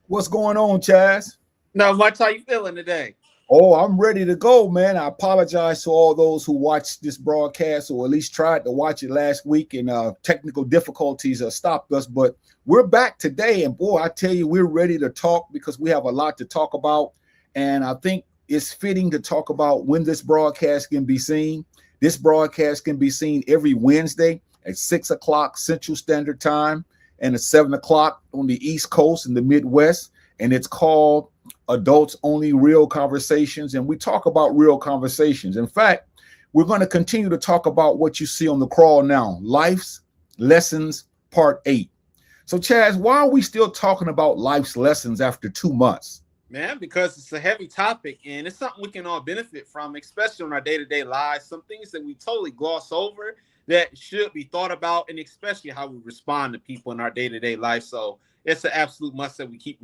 What's going on, Chaz? Not much. How you feeling today? Oh, I'm ready to go, man. I apologize to all those who watched this broadcast or at least tried to watch it last week and technical difficulties stopped us. But we're back today. And boy, I tell you, we're ready to talk because we have a lot to talk about. And I think it's fitting to talk about when this broadcast can be seen. This broadcast can be seen every Wednesday at 6 o'clock Central Standard Time and at 7 o'clock on the East Coast in the Midwest. And it's called Adults Only Real Conversations. And we talk about real conversations. In fact, we're going to continue to talk about what you see on the crawl now, Life's Lessons, Part 8. So, Chaz, why are we still talking about life's lessons after 2 months? Man, because it's a heavy topic and it's something we can all benefit from, especially in our day-to-day lives. Some things that we totally gloss over that should be thought about, and especially how we respond to people in our day-to-day life. So it's an absolute must that we keep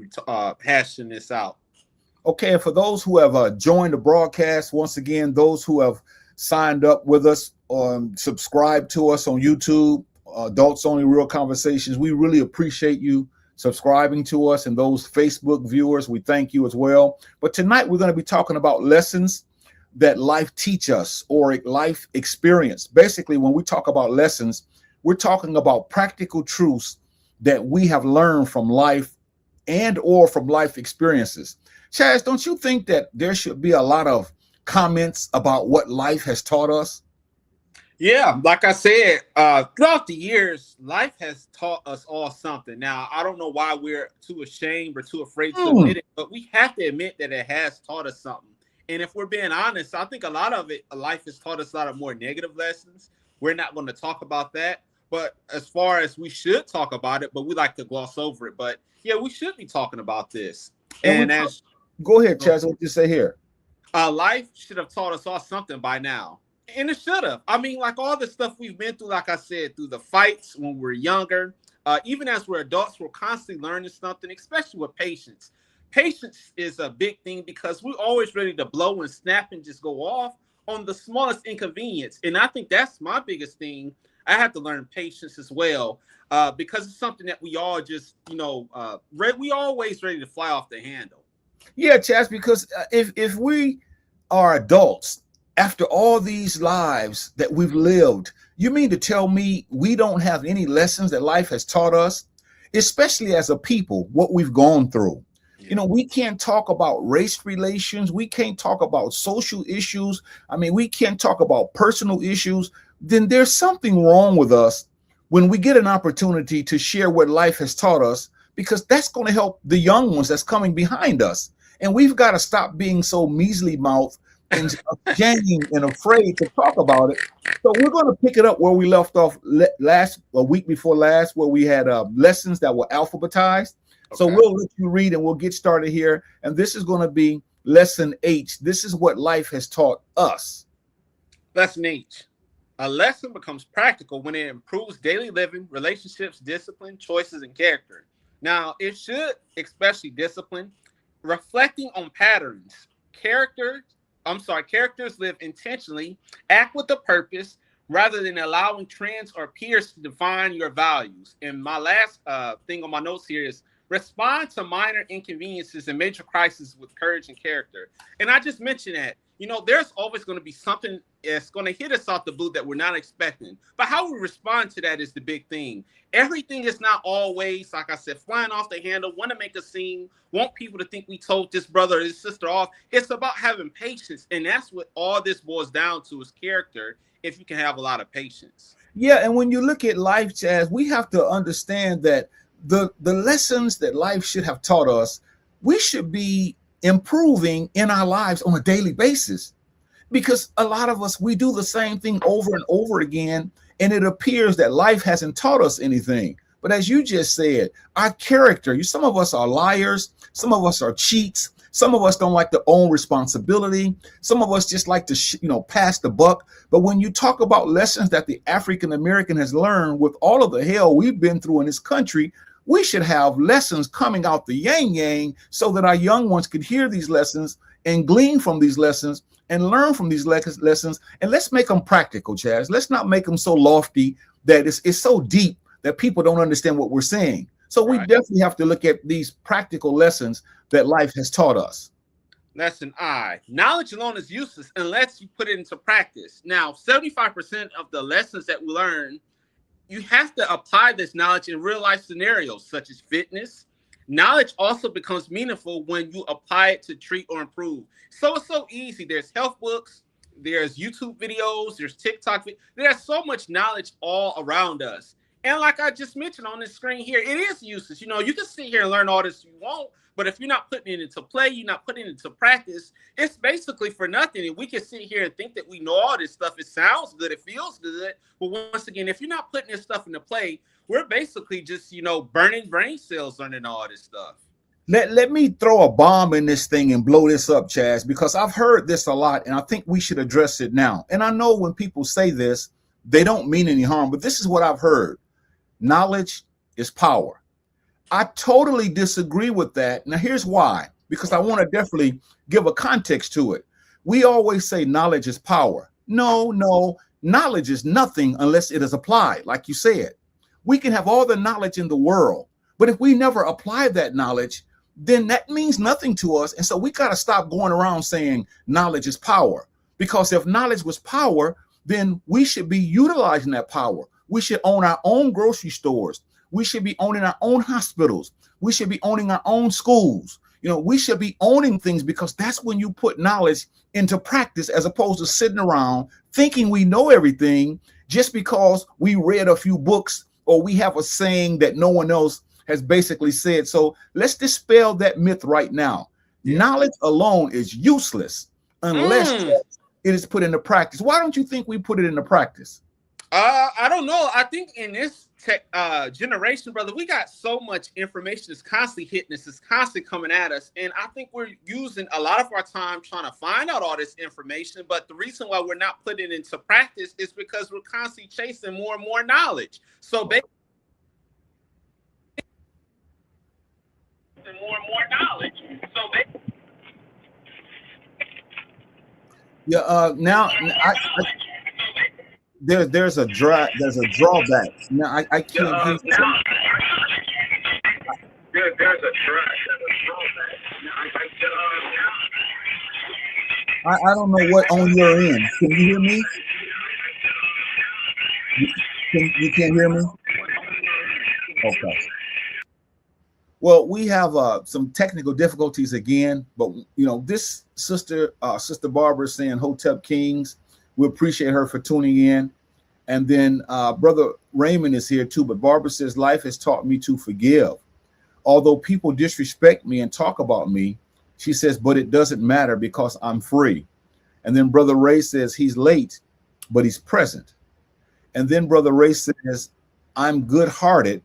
hashing this out. Okay, and for those who have joined the broadcast, once again, those who have signed up with us or subscribed to us on YouTube, Adults Only Real Conversations, we really appreciate you subscribing to us, and those Facebook viewers, we thank you as well. But tonight we're going to be talking about lessons that life teach us or life experience. Basically, when we talk about lessons, we're talking about practical truths that we have learned from life and or from life experiences. Chaz, don't you think that there should be a lot of comments about what life has taught us? Yeah, like I said, throughout the years, life has taught us all something. Now, I don't know why we're too ashamed or too afraid to admit it, but we have to admit that it has taught us something. And if we're being honest, I think a lot of it, life has taught us a lot of more negative lessons. We're not going to talk about that. But as far as we should talk about it, but we like to gloss over it. But yeah, we should be talking about this. And as go ahead, Chaz, what you say here? Life should have taught us all something by now. And it should have. I mean, like all the stuff we've been through, like I said, through the fights when we're younger, even as we're adults, we're constantly learning something, especially with patience. Patience is a big thing because we're always ready to blow and snap and just go off on the smallest inconvenience. And I think that's my biggest thing. I have to learn patience as well because it's something that we all just, we always ready to fly off the handle. Yeah, Chaz, because if we are adults, after all these lives that we've lived, you mean to tell me we don't have any lessons that life has taught us, especially as a people, what we've gone through? Yeah. You know, we can't talk about race relations. We can't talk about social issues. I mean, we can't talk about personal issues. Then there's something wrong with us when we get an opportunity to share what life has taught us, because that's going to help the young ones that's coming behind us. And we've got to stop being so measly mouthed and ashamed and afraid to talk about it. So we're going to pick it up where we left off a week before last, where we had lessons that were alphabetized. Okay. So we'll let you read and we'll get started here. And this is going to be lesson H. This is what life has taught us. Lesson H. A lesson becomes practical when it improves daily living, relationships, discipline, choices, and character. Now, it should, especially discipline, reflecting on patterns. Characters live intentionally, act with a purpose, rather than allowing trends or peers to define your values. And my last thing on my notes here is respond to minor inconveniences and major crises with courage and character. And I just mentioned that, there's always going to be something that's going to hit us off the blue that we're not expecting. But how we respond to that is the big thing. Everything is not always, like I said, flying off the handle, want to make a scene, want people to think we told this brother or this sister off. It's about having patience. And that's what all this boils down to, is character, if you can have a lot of patience. Yeah, and when you look at life, Chaz, we have to understand that the lessons that life should have taught us, we should be improving in our lives on a daily basis, because a lot of us, we do the same thing over and over again, and it appears that life hasn't taught us anything. But as you just said, our character, some of us are liars, some of us are cheats, some of us don't like to own responsibility, some of us just like to pass the buck. But when you talk about lessons that the African American has learned with all of the hell we've been through in this country, we should have lessons coming out the yang so that our young ones could hear these lessons and glean from these lessons and learn from these lessons. And let's make them practical, Chaz. Let's not make them so lofty that it's so deep that people don't understand what we're saying. So we Right. definitely have to look at these practical lessons that life has taught us. Lesson I. Knowledge alone is useless unless you put it into practice. Now, 75% of the lessons that we learn, you have to apply this knowledge in real life scenarios such as fitness. Knowledge also becomes meaningful when you apply it to treat or improve. So it's so easy. There's health books, there's YouTube videos, there's TikTok. There's so much knowledge all around us. And like I just mentioned on this screen here, it is useless. You know, you can sit here and learn all this you want, but if you're not putting it into play, you're not putting it into practice, it's basically for nothing. And we can sit here and think that we know all this stuff. It sounds good, it feels good. But once again, if you're not putting this stuff into play, we're basically just, you know, burning brain cells learning all this stuff. Let me throw a bomb in this thing and blow this up, Chazz, because I've heard this a lot and I think we should address it now. And I know when people say this, they don't mean any harm, but this is what I've heard. Knowledge is power. I totally disagree with that. Now, here's why, because I want to definitely give a context to it. We always say knowledge is power. No, knowledge is nothing unless it is applied, like you said. We can have all the knowledge in the world, but if we never apply that knowledge, then that means nothing to us. And so we got to stop going around saying knowledge is power, because if knowledge was power, then we should be utilizing that power. We should own our own grocery stores. We should be owning our own hospitals. We should be owning our own schools. You know, we should be owning things, because that's when you put knowledge into practice, as opposed to sitting around thinking we know everything just because we read a few books or we have a saying that no one else has basically said. So let's dispel that myth right now. Yeah. Knowledge alone is useless unless it is put into practice. Why don't you think we put it into practice? I don't know. I think in this generation, brother, we got so much information that's constantly hitting us, it's constantly coming at us. And I think we're using a lot of our time trying to find out all this information. But the reason why we're not putting it into practice is because we're constantly chasing more and more knowledge. So basically, more and more knowledge. So now there's a drawback. Now I can't hear you. There's a drawback. I don't know what on your end. Can you hear me? You can't hear me? Okay. Well, we have some technical difficulties again, but you know, this sister Barbara is saying Hotep Kings. We appreciate her for tuning in. And then Brother Raymond is here too, but Barbara says life has taught me to forgive. Although people disrespect me and talk about me, she says, but it doesn't matter because I'm free. And then Brother Ray says he's late, but he's present. And then Brother Ray says, I'm good-hearted.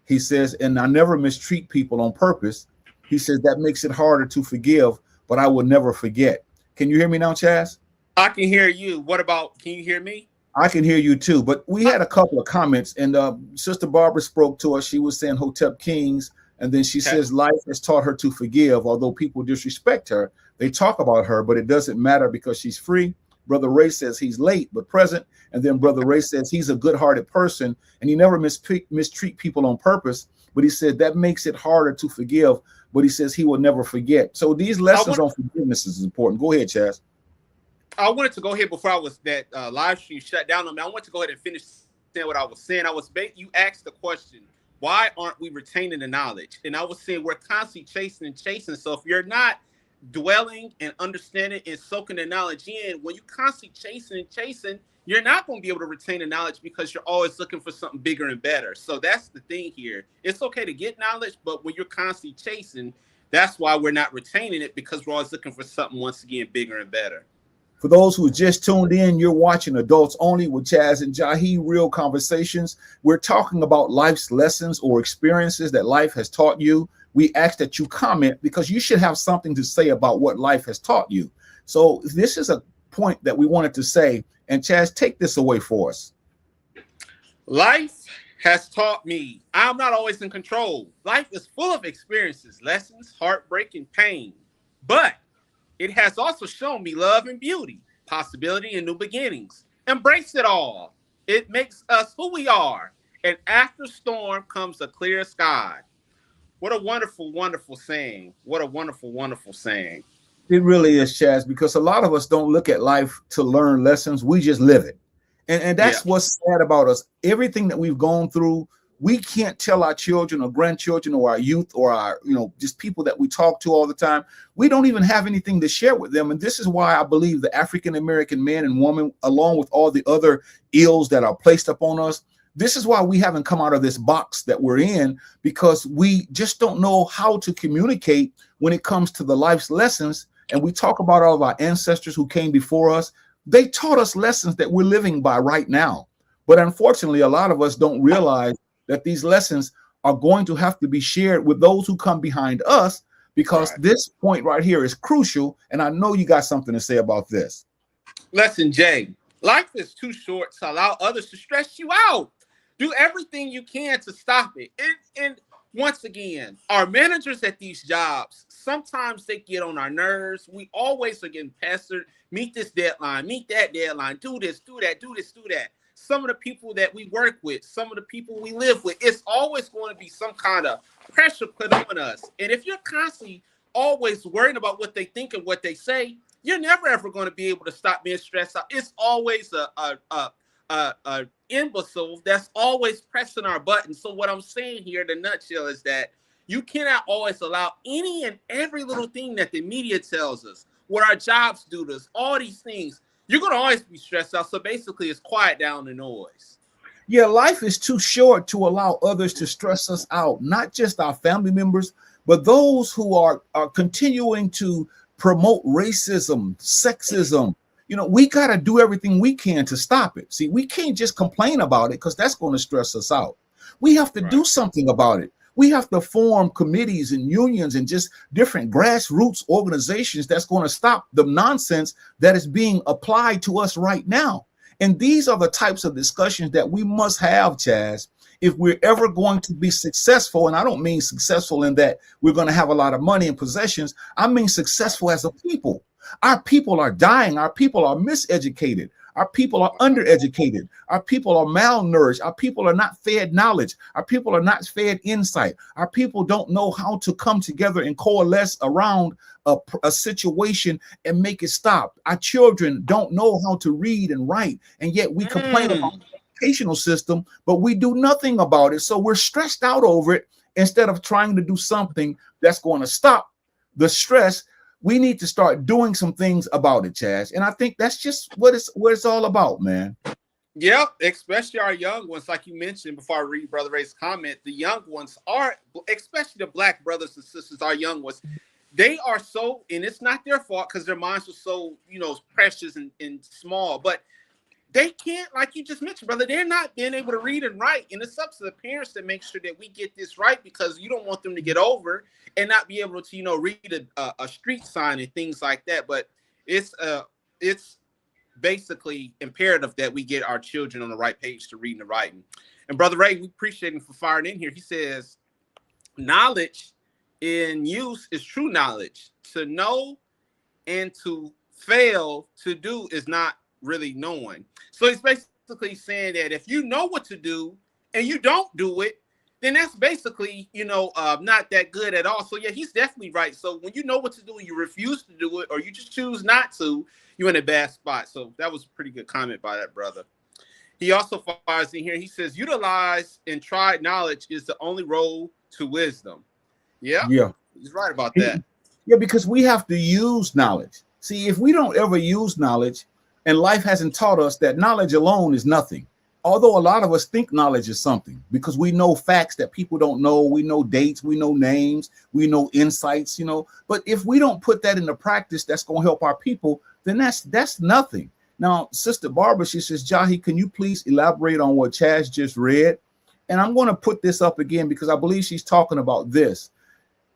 He says, and I never mistreat people on purpose. He says that makes it harder to forgive, but I will never forget. Can you hear me now, Chazz? I can hear you. What about, can you hear me? I can hear you too, but we had a couple of comments, and Sister Barbara spoke to us. She was saying Hotep Kings, and then she says life has taught her to forgive. Although people disrespect her, they talk about her, but it doesn't matter because she's free. Brother Ray says he's late but present, and then Brother Ray says he's a good-hearted person and he never mistreat people on purpose, but he said that makes it harder to forgive, but he says he will never forget. So these lessons on forgiveness is important. Go ahead, Chazz. I wanted to go ahead before I was that live stream shut down on me. I want to go ahead and finish saying what I was saying. You asked the question, why aren't we retaining the knowledge? And I was saying we're constantly chasing and chasing. So if you're not dwelling and understanding and soaking the knowledge in, when you constantly chasing and chasing, you're not going to be able to retain the knowledge because you're always looking for something bigger and better. So that's the thing here. It's okay to get knowledge, but when you're constantly chasing, that's why we're not retaining it, because we're always looking for something, once again, bigger and better. For those who just tuned in, you're watching Adults Only with Chazz and Jahi, Real Conversations. We're talking about life's lessons or experiences that life has taught you. We ask that you comment because you should have something to say about what life has taught you. So this is a point that we wanted to say. And Chazz, take this away for us. Life has taught me I'm not always in control. Life is full of experiences, lessons, heartbreak, and pain. But it has also shown me love and beauty, possibility and new beginnings. Embrace it all. It makes us who we are. And after storm comes a clear sky. What a wonderful, wonderful saying. What a wonderful, wonderful saying. It really is, Chaz, because a lot of us don't look at life to learn lessons. We just live it. And Yeah. that's what's sad about us. Everything that we've gone through, we can't tell our children or grandchildren or our youth or our, just people that we talk to all the time. We don't even have anything to share with them. And this is why I believe the African-American man and woman, along with all the other ills that are placed upon us, this is why we haven't come out of this box that we're in, because we just don't know how to communicate when it comes to the life's lessons. And we talk about all of our ancestors who came before us. They taught us lessons that we're living by right now. But unfortunately, a lot of us don't realize that these lessons are going to have to be shared with those who come behind us, because this point right here is crucial. And I know you got something to say about this. Lesson J. Life is too short to allow others to stress you out. Do everything you can to stop it. And once again, our managers at these jobs, sometimes they get on our nerves. We always are getting pestered. Meet this deadline, meet that deadline, do this, do that, do this, do that. Some of the people that we work with, some of the people we live with, it's always going to be some kind of pressure put on us. And if you're constantly always worrying about what they think and what they say, you're never ever going to be able to stop being stressed out. It's always a imbecile that's always pressing our buttons. So what I'm saying here in a nutshell is that you cannot always allow any and every little thing that the media tells us, what our jobs do to us, all these things. You're going to always be stressed out. So basically, it's quiet down the noise. Yeah, life is too short to allow others to stress us out, not just our family members, but those who are continuing to promote racism, sexism. We got to do everything we can to stop it. See, we can't just complain about it, because that's going to stress us out. We have to do something about it. We have to form committees and unions and just different grassroots organizations that's going to stop the nonsense that is being applied to us right now. And these are the types of discussions that we must have, Chaz, if we're ever going to be successful. And I don't mean successful in that we're going to have a lot of money and possessions. I mean successful as a people. Our people are dying. Our people are miseducated. Our people are undereducated. Our people are malnourished. Our people are not fed knowledge. Our people are not fed insight. Our people don't know how to come together and coalesce around a situation and make it stop. Our children don't know how to read and write, and yet we complain about the educational system, but we do nothing about it. So we're stressed out over it instead of trying to do something that's going to stop the stress. We need to start doing some things about it, Chaz. And I think that's just what it's all about, man. Yeah, especially our young ones, like you mentioned before I read Brother Ray's comment. The young ones are, especially the Black brothers and sisters, our young ones, they are so, and it's not their fault because their minds are so, precious and small, but they can't, like you just mentioned, brother, they're not being able to read and write. And it's up to the parents to make sure that we get this right, because you don't want them to get over and not be able to, read a street sign and things like that. But it's basically imperative that we get our children on the right page to reading and writing. And Brother Ray, we appreciate him for firing in here. He says, knowledge in use is true knowledge. To know and to fail to do is not really knowing. So it's basically saying that if you know what to do and you don't do it, then that's basically, not that good at all. So yeah, he's definitely right. So when you know what to do and you refuse to do it, or you just choose not to, you're in a bad spot. So that was a pretty good comment by that brother. He also fires in here. He says, utilize and tried knowledge is the only road to wisdom. Yeah. He's right about that. Yeah, because we have to use knowledge. See, if we don't ever use knowledge, and life hasn't taught us that knowledge alone is nothing. Although a lot of us think knowledge is something, because we know facts that people don't know. We know dates, we know names, we know insights, But if we don't put that into practice, that's going to help our people, then that's nothing. Now, Sister Barbara, she says, Jahi, can you please elaborate on what Chaz just read? And I'm going to put this up again because I believe she's talking about this.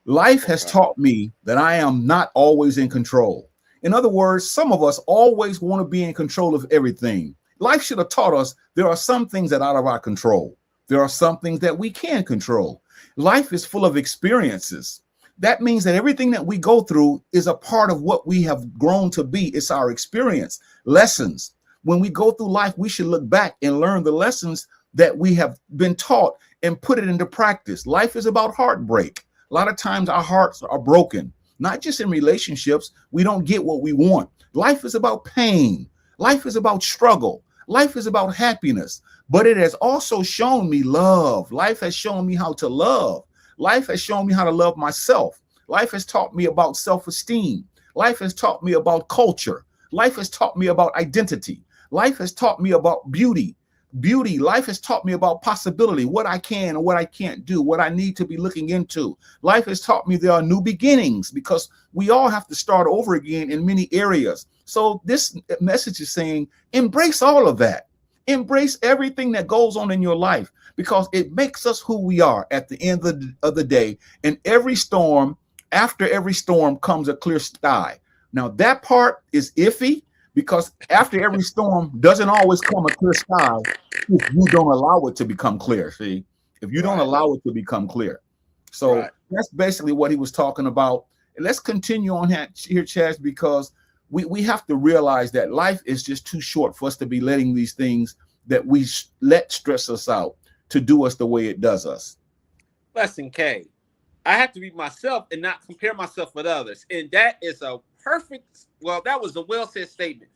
Life has taught me that I am not always in control. In other words, some of us always want to be in control of everything. Life should have taught us there are some things that are out of our control. There are some things that we can control. Life is full of experiences. That means that everything that we go through is a part of what we have grown to be. It's our experience, lessons. When we go through life, we should look back and learn the lessons that we have been taught and put it into practice. Life is about heartbreak. lot of times our hearts are broken, not just in relationships. We don't get what we want. Life is about pain. Life is about struggle. Life is about happiness. But it has also shown me love. Life has shown me how to love. Life has shown me how to love myself. Life has taught me about self-esteem. Life has taught me about culture. Life has taught me about identity. Life has taught me about beauty. Life has taught me about possibility, what I can and what I can't do, what I need to be looking into. Life has taught me there are new beginnings, because we all have to start over again in many areas. So this message is saying, embrace all of that. Embrace everything that goes on in your life, because it makes us who we are at the end of the day. And every storm, after every storm comes a clear sky. Now that part is iffy, because after every storm doesn't always come a clear sky if you don't allow it to become clear. See, if you don't allow it to become clear. So that's basically what he was talking about. And let's continue on here, Chazz, because we have to realize that life is just too short for us to be letting these things that we let stress us out to do us the way it does us. Lesson K, I have to be myself and not compare myself with others. And that is a perfect, well, that was a well-said statement.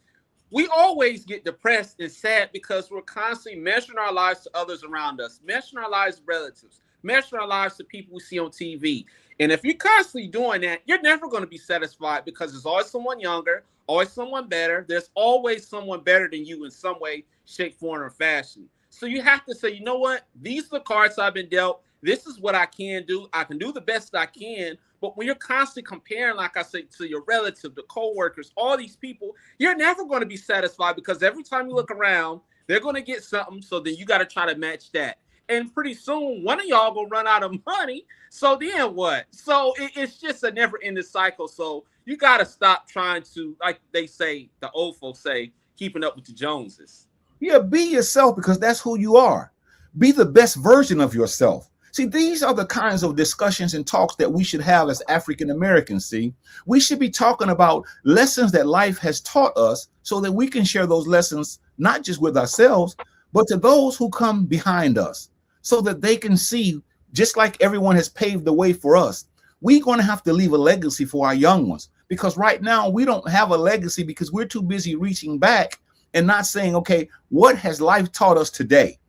We always get depressed and sad because we're constantly measuring our lives to others around us, measuring our lives to relatives, measuring our lives to people we see on TV. And if you're constantly doing that, you're never going to be satisfied, because there's always someone younger, always someone better. There's always someone better than you in some way, shape, form, or fashion. So you have to say, you know what? These are the cards I've been dealt. This is what I can do. I can do the best I can. But when you're constantly comparing, like I said, to your relative, the co-workers, all these people, you're never going to be satisfied, because every time you look around, they're going to get something. So then you got to try to match that. And pretty soon, one of y'all going to run out of money. So then what? So it's just a never-ending cycle. So you got to stop trying to, like they say, the old folks say, keeping up with the Joneses. Yeah, be yourself, because that's who you are. Be the best version of yourself. See, these are the kinds of discussions and talks that we should have as African Americans. See, we should be talking about lessons that life has taught us, so that we can share those lessons, not just with ourselves, but to those who come behind us, so that they can see, just like everyone has paved the way for us, we're going to have to leave a legacy for our young ones. Because right now we don't have a legacy, because we're too busy reaching back and not saying, okay, what has life taught us today?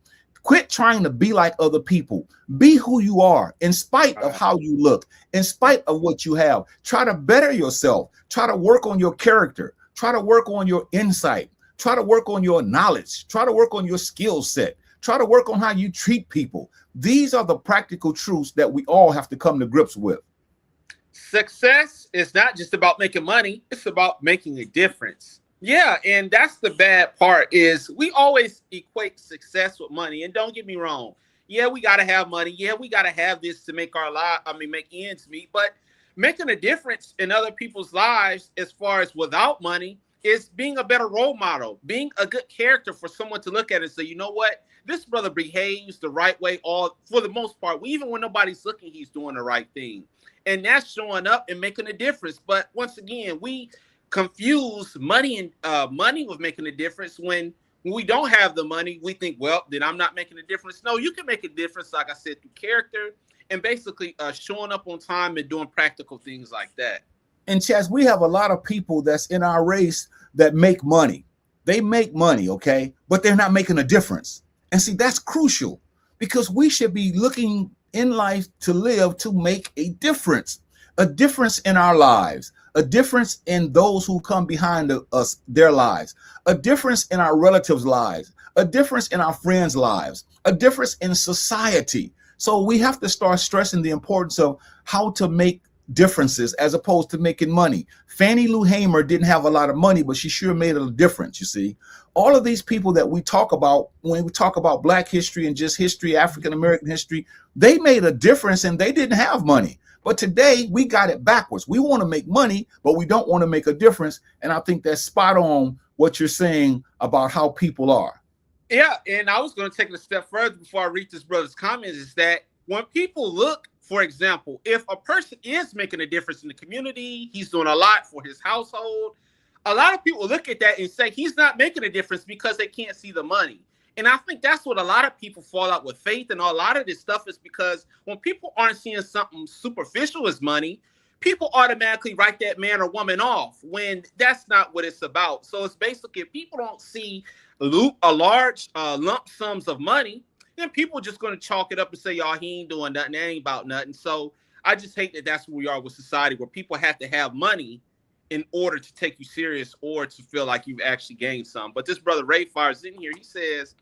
Quit trying to be like other people. Be who you are, in spite of how you look, in spite of what you have. Try to better yourself. Try to work on your character. Try to work on your insight. Try to work on your knowledge. Try to work on your skill set. Try to work on how you treat people. These are the practical truths that we all have to come to grips with. Success is not just about making money. It's about making a difference. Yeah, and that's the bad part, is we always equate success with money. And don't get me wrong. Yeah, we got to have money. Yeah, we got to have this to make our life, make ends meet. But making a difference in other people's lives, as far as without money, is being a better role model, being a good character for someone to look at and say, you know what? This brother behaves the right way, all for the most part. Even when nobody's looking, he's doing the right thing. And that's showing up and making a difference. But once again, we confuse money and money with making a difference. When we don't have the money, we think, well, then I'm not making a difference. No, you can make a difference, like I said, through character and basically showing up on time and doing practical things like that. And Chazz, we have a lot of people that's in our race that make money. They make money, okay, but they're not making a difference. And see, that's crucial, because we should be looking in life to live to make a difference in our lives, a difference in those who come behind us, their lives, a difference in our relatives' lives, a difference in our friends' lives, a difference in society. So we have to start stressing the importance of how to make differences as opposed to making money. Fannie Lou Hamer didn't have a lot of money, but she sure made a difference. You see, all of these people that we talk about when we talk about Black history and just history, African American history, they made a difference and they didn't have money. But today we got it backwards. We want to make money, but we don't want to make a difference. And I think that's spot on what you're saying about how people are. Yeah, and I was going to take it a step further before I read this brother's comments, is that when people look, for example, if a person is making a difference in the community, he's doing a lot for his household, a lot of people look at that and say he's not making a difference because they can't see the money. And I think that's what a lot of people fall out with faith, and a lot of this stuff is because when people aren't seeing something superficial as money, people automatically write that man or woman off when that's not what it's about. So it's basically if people don't see a large lump sums of money, then people are just going to chalk it up and say, y'all, he ain't doing nothing. That ain't about nothing. So I just hate that that's where we are with society, where people have to have money in order to take you serious or to feel like you've actually gained some. But this brother Ray fires in here. He says,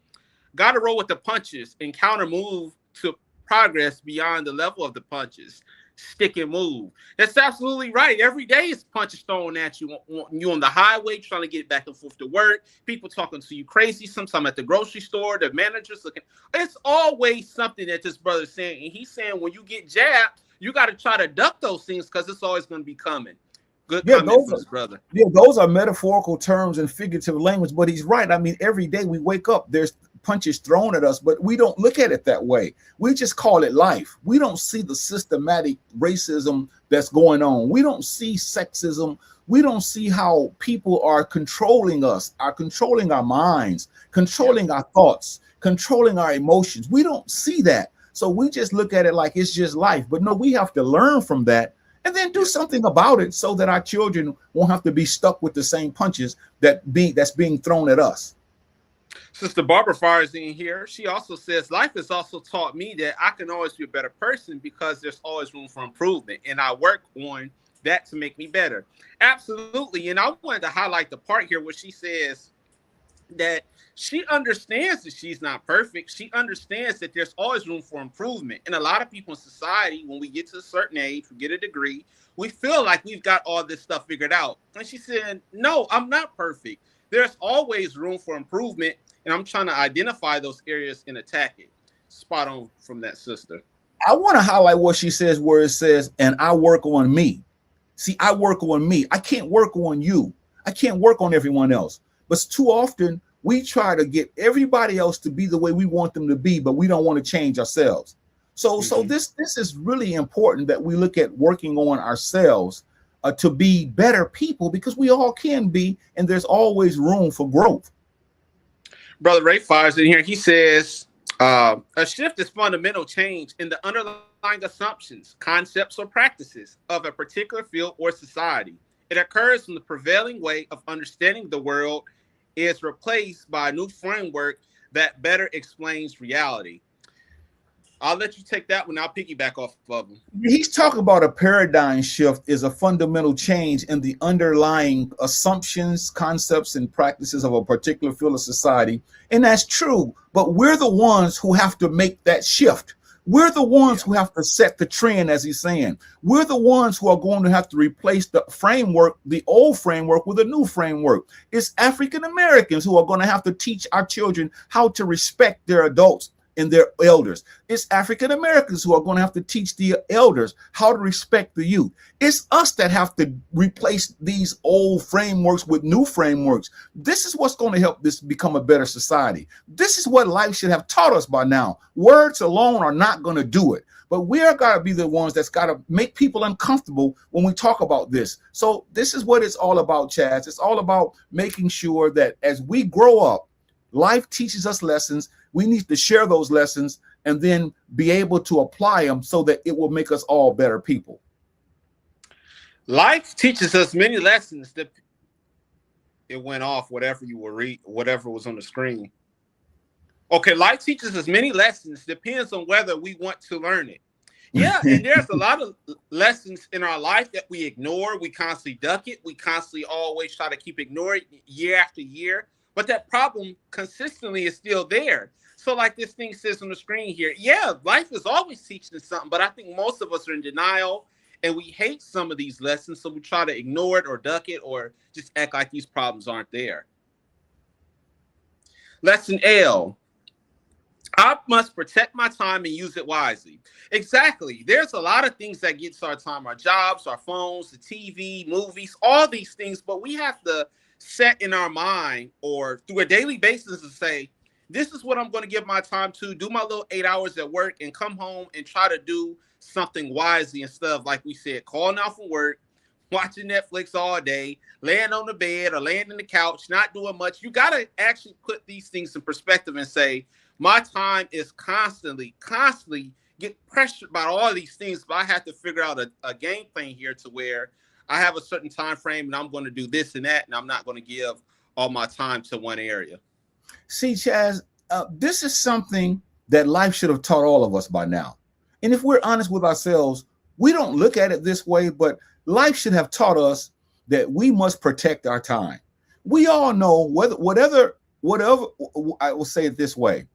got to roll with the punches and counter move to progress beyond the level of the punches. Stick and move. That's absolutely right. Every day is punches thrown at you. You on the highway trying to get back and forth to work. People talking to you crazy. Sometimes at the grocery store, the managers looking. It's always something that this brother's saying. And he's saying when you get jabbed, you got to try to duck those things because it's always going to be coming. Good comment from his brother. Yeah, those are metaphorical terms and figurative language, but he's right. I mean, every day we wake up, there's punches thrown at us, but we don't look at it that way. We just call it life. We don't see the systematic racism that's going on. We don't see sexism. We don't see how people are controlling us, are controlling our minds, controlling our thoughts, controlling our emotions. We don't see that. So we just look at it like it's just life. But no, we have to learn from that and then do something about it so that our children won't have to be stuck with the same punches that's being thrown at us. Sister Barbara fires in here. She also says, life has also taught me that I can always be a better person because there's always room for improvement. And I work on that to make me better. Absolutely. And I wanted to highlight the part here where she says that she understands that she's not perfect. She understands that there's always room for improvement. And a lot of people in society, when we get to a certain age, we get a degree, we feel like we've got all this stuff figured out. And she said, no, I'm not perfect. There's always room for improvement. And I'm trying to identify those areas and attack it. Spot on from that sister. I want to highlight what she says, where it says, and I work on me. See, I work on me. I can't work on you. I can't work on everyone else. But too often, we try to get everybody else to be the way we want them to be, but we don't want to change ourselves. So this is really important that we look at working on ourselves to be better people, because we all can be, and there's always room for growth. Brother Ray fires in here. He says, a shift is fundamental change in the underlying assumptions, concepts, or practices of a particular field or society. It occurs when the prevailing way of understanding the world is replaced by a new framework that better explains reality. I'll let you take that one. I'll piggyback off of him. He's talking about a paradigm shift is a fundamental change in the underlying assumptions, concepts, and practices of a particular field of society. And that's true, but we're the ones who have to make that shift. We're the ones who have to set the trend, as he's saying. We're the ones who are going to have to replace the framework, the old framework, with a new framework. It's African Americans who are going to have to teach our children how to respect their adults and their elders. It's African Americans who are going to have to teach the elders how to respect the youth. It's us that have to replace these old frameworks with new frameworks. This is what's going to help this become a better society. This is what life should have taught us by now. Words alone are not going to do it, but we're got to be the ones that's got to make people uncomfortable when we talk about this. So this is what it's all about, Chazz. It's all about making sure that as we grow up, life teaches us lessons. We need to share those lessons and then be able to apply them so that it will make us all better people. Life teaches us many lessons that it went off, whatever you were read, whatever was on the screen. Okay, life teaches us many lessons. Depends on whether we want to learn it. Yeah, and there's a lot of lessons in our life that we ignore. We constantly duck it. We constantly always try to keep ignoring it year after year. But that problem consistently is still there. So like this thing says on the screen here, yeah, life is always teaching us something, but I think most of us are in denial and we hate some of these lessons. So we try to ignore it or duck it or just act like these problems aren't there. Lesson L, I must protect my time and use it wisely. Exactly. There's a lot of things that gets our time, our jobs, our phones, the TV, movies, all these things, but we have to set in our mind or through a daily basis to say, this is what I'm going to give my time to, do my little 8 hours at work and come home and try to do something wisely instead of, like we said, calling out from work, watching Netflix all day, laying on the bed or laying in the couch, not doing much. You got to actually put these things in perspective and say, my time is constantly get pressured by all these things, but I have to figure out a game plan here to where I have a certain time frame and I'm going to do this and that, and I'm not going to give all my time to one area. See, Chazz, this is something that life should have taught all of us by now. And if we're honest with ourselves, we don't look at it this way, but life should have taught us that we must protect our time. We all know whatever, I will say it this way,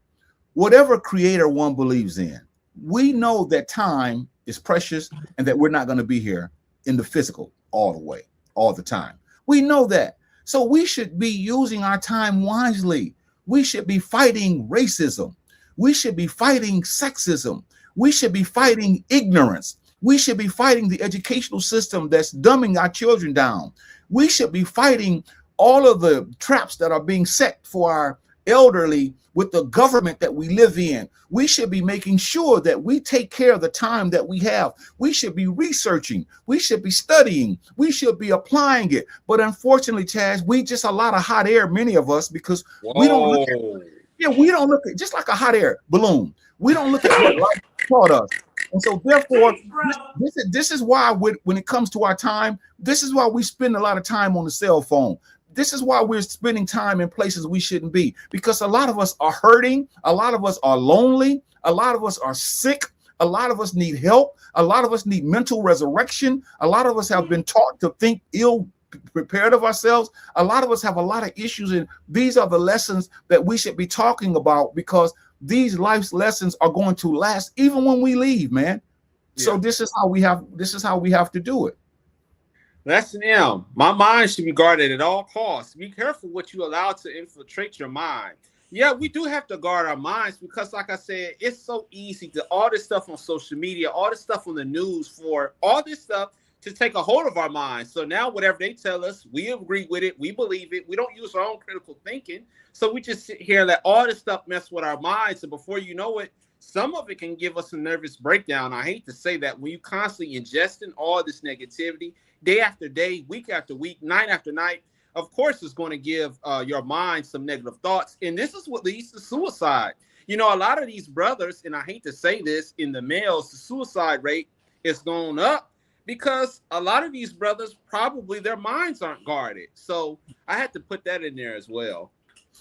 whatever creator one believes in, we know that time is precious and that we're not going to be here in the physical all the way, all the time. We know that. So we should be using our time wisely. We should be fighting racism. We should be fighting sexism. We should be fighting ignorance. We should be fighting the educational system that's dumbing our children down. We should be fighting all of the traps that are being set for our elderly with the government that we live in. We should be making sure that we take care of the time that we have. We should be researching. We should be studying. We should be applying it. But unfortunately, Chazz, we just a lot of hot air, many of us, because we don't look at, we don't look at, just like a hot air balloon. We don't look at what life taught us. And so therefore, this is why when it comes to our time, this is why we spend a lot of time on the cell phone. This is why we're spending time in places we shouldn't be, because a lot of us are hurting. A lot of us are lonely. A lot of us are sick. A lot of us need help. A lot of us need mental resurrection. A lot of us have been taught to think ill prepared of ourselves. A lot of us have a lot of issues, and these are the lessons that we should be talking about, because these life's lessons are going to last even when we leave, man. Yeah. So this is how we have to do it. Lesson M. My mind should be guarded at all costs. Be careful what you allow to infiltrate your mind. Yeah, we do have to guard our minds because, like I said, it's so easy to all this stuff on social media, all this stuff on the news, for all this stuff to take a hold of our minds. So now whatever they tell us, we agree with it. We believe it. We don't use our own critical thinking. So we just sit here and let all this stuff mess with our minds. And before you know it, some of it can give us a nervous breakdown. I hate to say that, when you constantly ingesting all this negativity, day after day, week after week, night after night, of course, it's going to give your mind some negative thoughts. And this is what leads to suicide. You know, a lot of these brothers, and I hate to say this, in the males, the suicide rate is going up because a lot of these brothers, probably their minds aren't guarded. So I had to put that in there as well.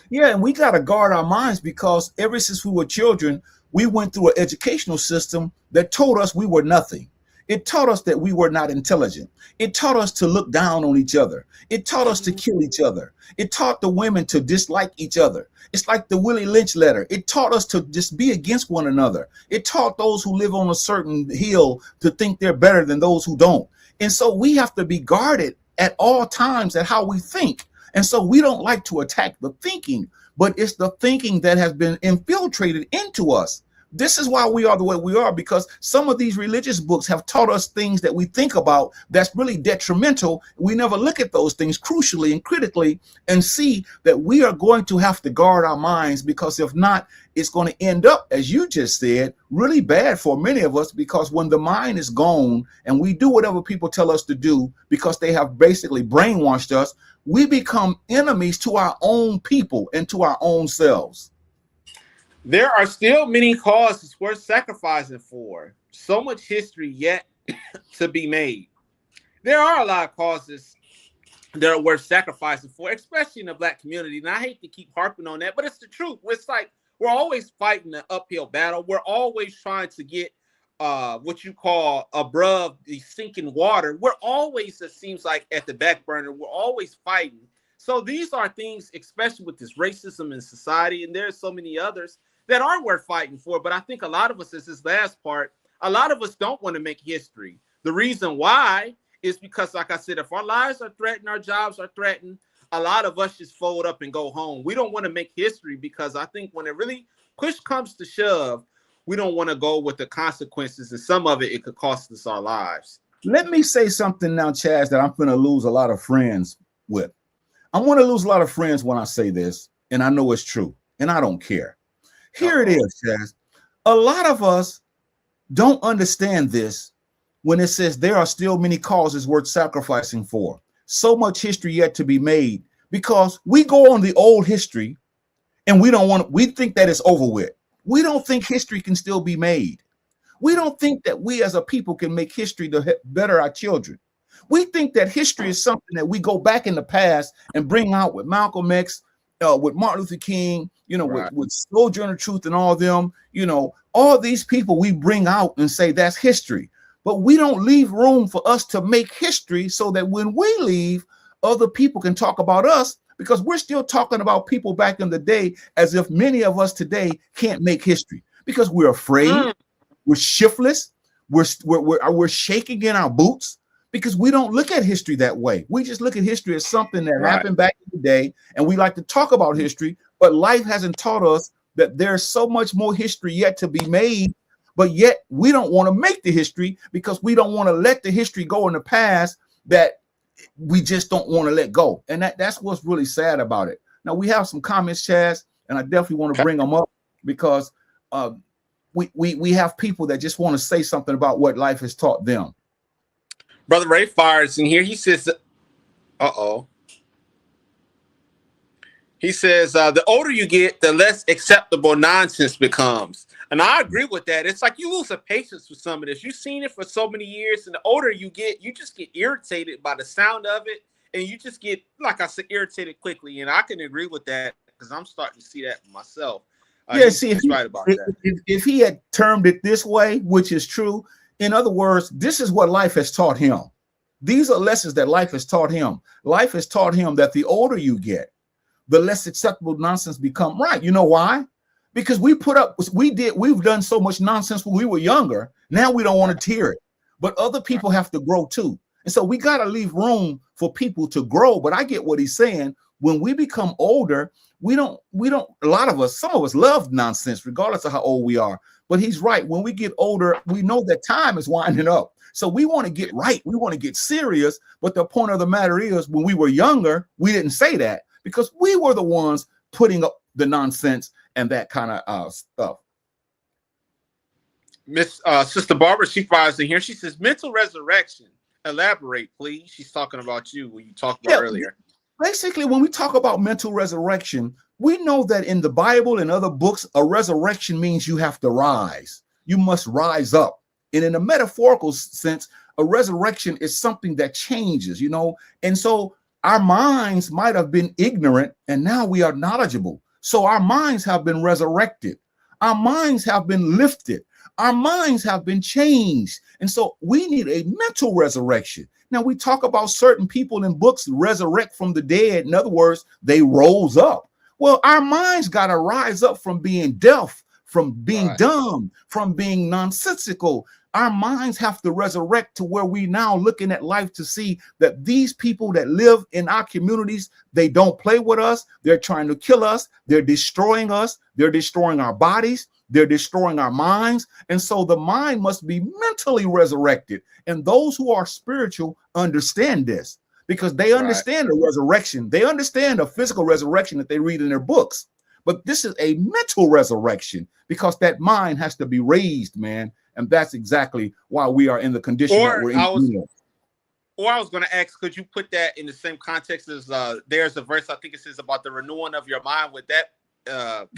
Yeah, and we got to guard our minds, because ever since we were children, we went through an educational system that told us we were nothing. It taught us that we were not intelligent. It taught us to look down on each other. It taught us to kill each other. It taught the women to dislike each other. It's like the Willie Lynch letter. It taught us to just be against one another. It taught those who live on a certain hill to think they're better than those who don't. And so we have to be guarded at all times at how we think. And so we don't like to attack the thinking, but it's the thinking that has been infiltrated into us. This is why we are the way we are, because some of these religious books have taught us things that we think about that's really detrimental. We never look at those things crucially and critically and see that we are going to have to guard our minds, because if not, it's going to end up, as you just said, really bad for many of us, because when the mind is gone and we do whatever people tell us to do because they have basically brainwashed us, we become enemies to our own people and to our own selves. There are still many causes worth sacrificing for. So much history yet to be made. There are a lot of causes that are worth sacrificing for, especially in the Black community. And I hate to keep harping on that, but it's the truth. It's like we're always fighting an uphill battle. We're always trying to get what you call above the sinking water. We're always, it seems like, at the back burner. We're always fighting. So these are things, especially with this racism in society, and there's so many others that are worth fighting for. But I think a lot of us, is this last part, a lot of us don't want to make history. The reason why is because, like I said, if our lives are threatened, our jobs are threatened, a lot of us just fold up and go home. We don't want to make history, because I think when it really push comes to shove, we don't want to go with the consequences, and some of it could cost us our lives. Let me say something now, Chazz, that I'm going to lose a lot of friends with. I'm going to lose a lot of friends when I say this, and I know it's true, and I don't care. Here it is, Chazz. A lot of us don't understand this, when it says there are still many causes worth sacrificing for. So much history yet to be made, because we go on the old history and we think that it's over with. We don't think history can still be made. We don't think that we as a people can make history to better our children. We think that history is something that we go back in the past and bring out with Malcolm X, with Martin Luther King, with Sojourner Truth and all of them, all these people we bring out and say that's history. But we don't leave room for us to make history so that when we leave, other people can talk about us, because we're still talking about people back in the day as if many of us today can't make history because we're afraid, we're shiftless, we're shaking in our boots, because we don't look at history that way. We just look at history as something that happened back in the day, and we like to talk about history, but life hasn't taught us that there's so much more history yet to be made. But yet we don't want to make the history because we don't want to let the history go in the past that we just don't want to let go. And that's what's really sad about it. Now we have some comments, Chazz, and I definitely want to bring them up because we have people that just want to say something about what life has taught them. Brother Ray Fires in here. He says, He says, the older you get, the less acceptable nonsense becomes. And I agree with that. It's like you lose the patience with some of this. You've seen it for so many years, and the older you get, you just get irritated by the sound of it, and you just get, like I said, irritated quickly. And I can agree with that because I'm starting to see that myself. See, if he had termed it this way, which is true, in other words, this is what life has taught him. These are lessons that life has taught him. Life has taught him that the older you get, the less acceptable nonsense become. Right? You know why? Because we've done so much nonsense when we were younger. Now we don't want to hear it. But other people have to grow too. And so we got to leave room for people to grow. But I get what he's saying. When we become older, we don't, some of us love nonsense, regardless of how old we are. But he's right. When we get older, we know that time is winding up. So we want to get right. We want to get serious. But the point of the matter is, when we were younger, we didn't say that because we were the ones putting up the nonsense and that kind of stuff. Miss Sister Barbara, she fires in here. She says, mental resurrection. Elaborate, please. She's talking about you when you talked about earlier. Basically, when we talk about mental resurrection, we know that in the Bible and other books, a resurrection means you have to rise. You must rise up. And in a metaphorical sense, a resurrection is something that changes, And so our minds might have been ignorant, and now we are knowledgeable. So our minds have been resurrected. Our minds have been lifted. Our minds have been changed. And so we need a mental resurrection. Now, we talk about certain people in books resurrect from the dead. In other words, they rose up. Well, our minds got to rise up from being deaf, from being dumb, from being nonsensical. Our minds have to resurrect to where we now looking at life to see that these people that live in our communities, they don't play with us. They're trying to kill us. They're destroying us. They're destroying our bodies. They're destroying our minds. And so the mind must be mentally resurrected. And those who are spiritual understand this because they understand the resurrection. They understand the physical resurrection that they read in their books. But this is a mental resurrection because that mind has to be raised, man. And that's exactly why we are in the condition that we're in. I was going to ask, could you put that in the same context as there's a verse, I think it says about the renewing of your mind with that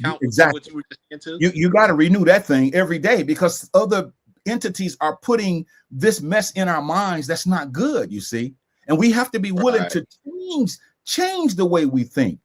count? Exactly. What you were just into? You got to renew that thing every day because other entities are putting this mess in our minds that's not good, you see. And we have to be willing to change the way we think,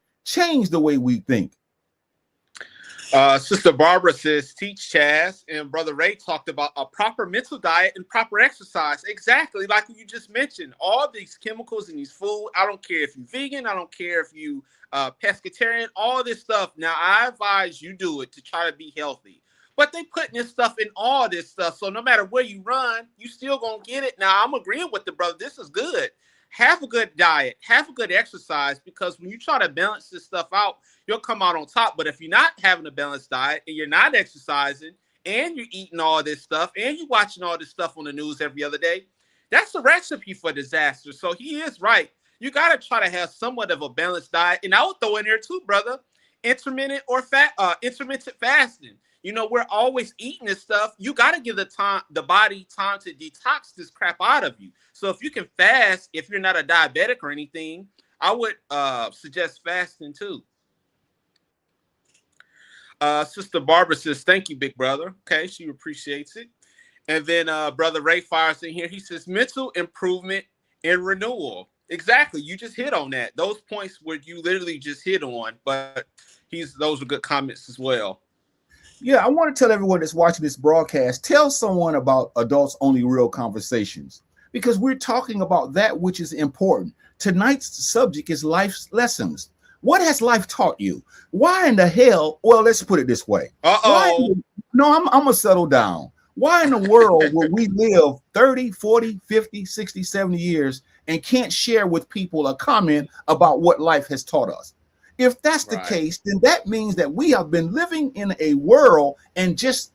Sister Barbara says, teach Chazz, and Brother Ray talked about a proper mental diet and proper exercise. Exactly, like you just mentioned, all these chemicals in these food. I don't care if you're vegan. I don't care if you pescatarian, all this stuff. Now, I advise you do it to try to be healthy. But they putting this stuff in all this stuff. So no matter where you run, you still going to get it. Now, I'm agreeing with the brother. This is good. Have a good diet. Have a good exercise because when you try to balance this stuff out, you'll come out on top. But if you're not having a balanced diet and you're not exercising and you're eating all this stuff and you're watching all this stuff on the news every other day, that's a recipe for disaster. So he is right. You got to try to have somewhat of a balanced diet. And I would throw in there too, brother, intermittent fasting. We're always eating this stuff. You got to give the body time to detox this crap out of you. So if you can fast, if you're not a diabetic or anything, I would suggest fasting too. Sister Barbara says, thank you, big brother. Okay, she appreciates it. And then Brother Ray fires in here. He says, mental improvement and renewal. Exactly. You just hit on that. Those points where you literally just hit on, but those are good comments as well. Yeah, I want to tell everyone that's watching this broadcast, tell someone about Adults Only Real Conversations, because we're talking about that which is important. Tonight's subject is life's lessons. What has life taught you? Why in the hell? Well, let's put it this way. No, I'm going to settle down. Why in the world would we live 30, 40, 50, 60, 70 years and can't share with people a comment about what life has taught us? If that's the case, then that means that we have been living in a world and just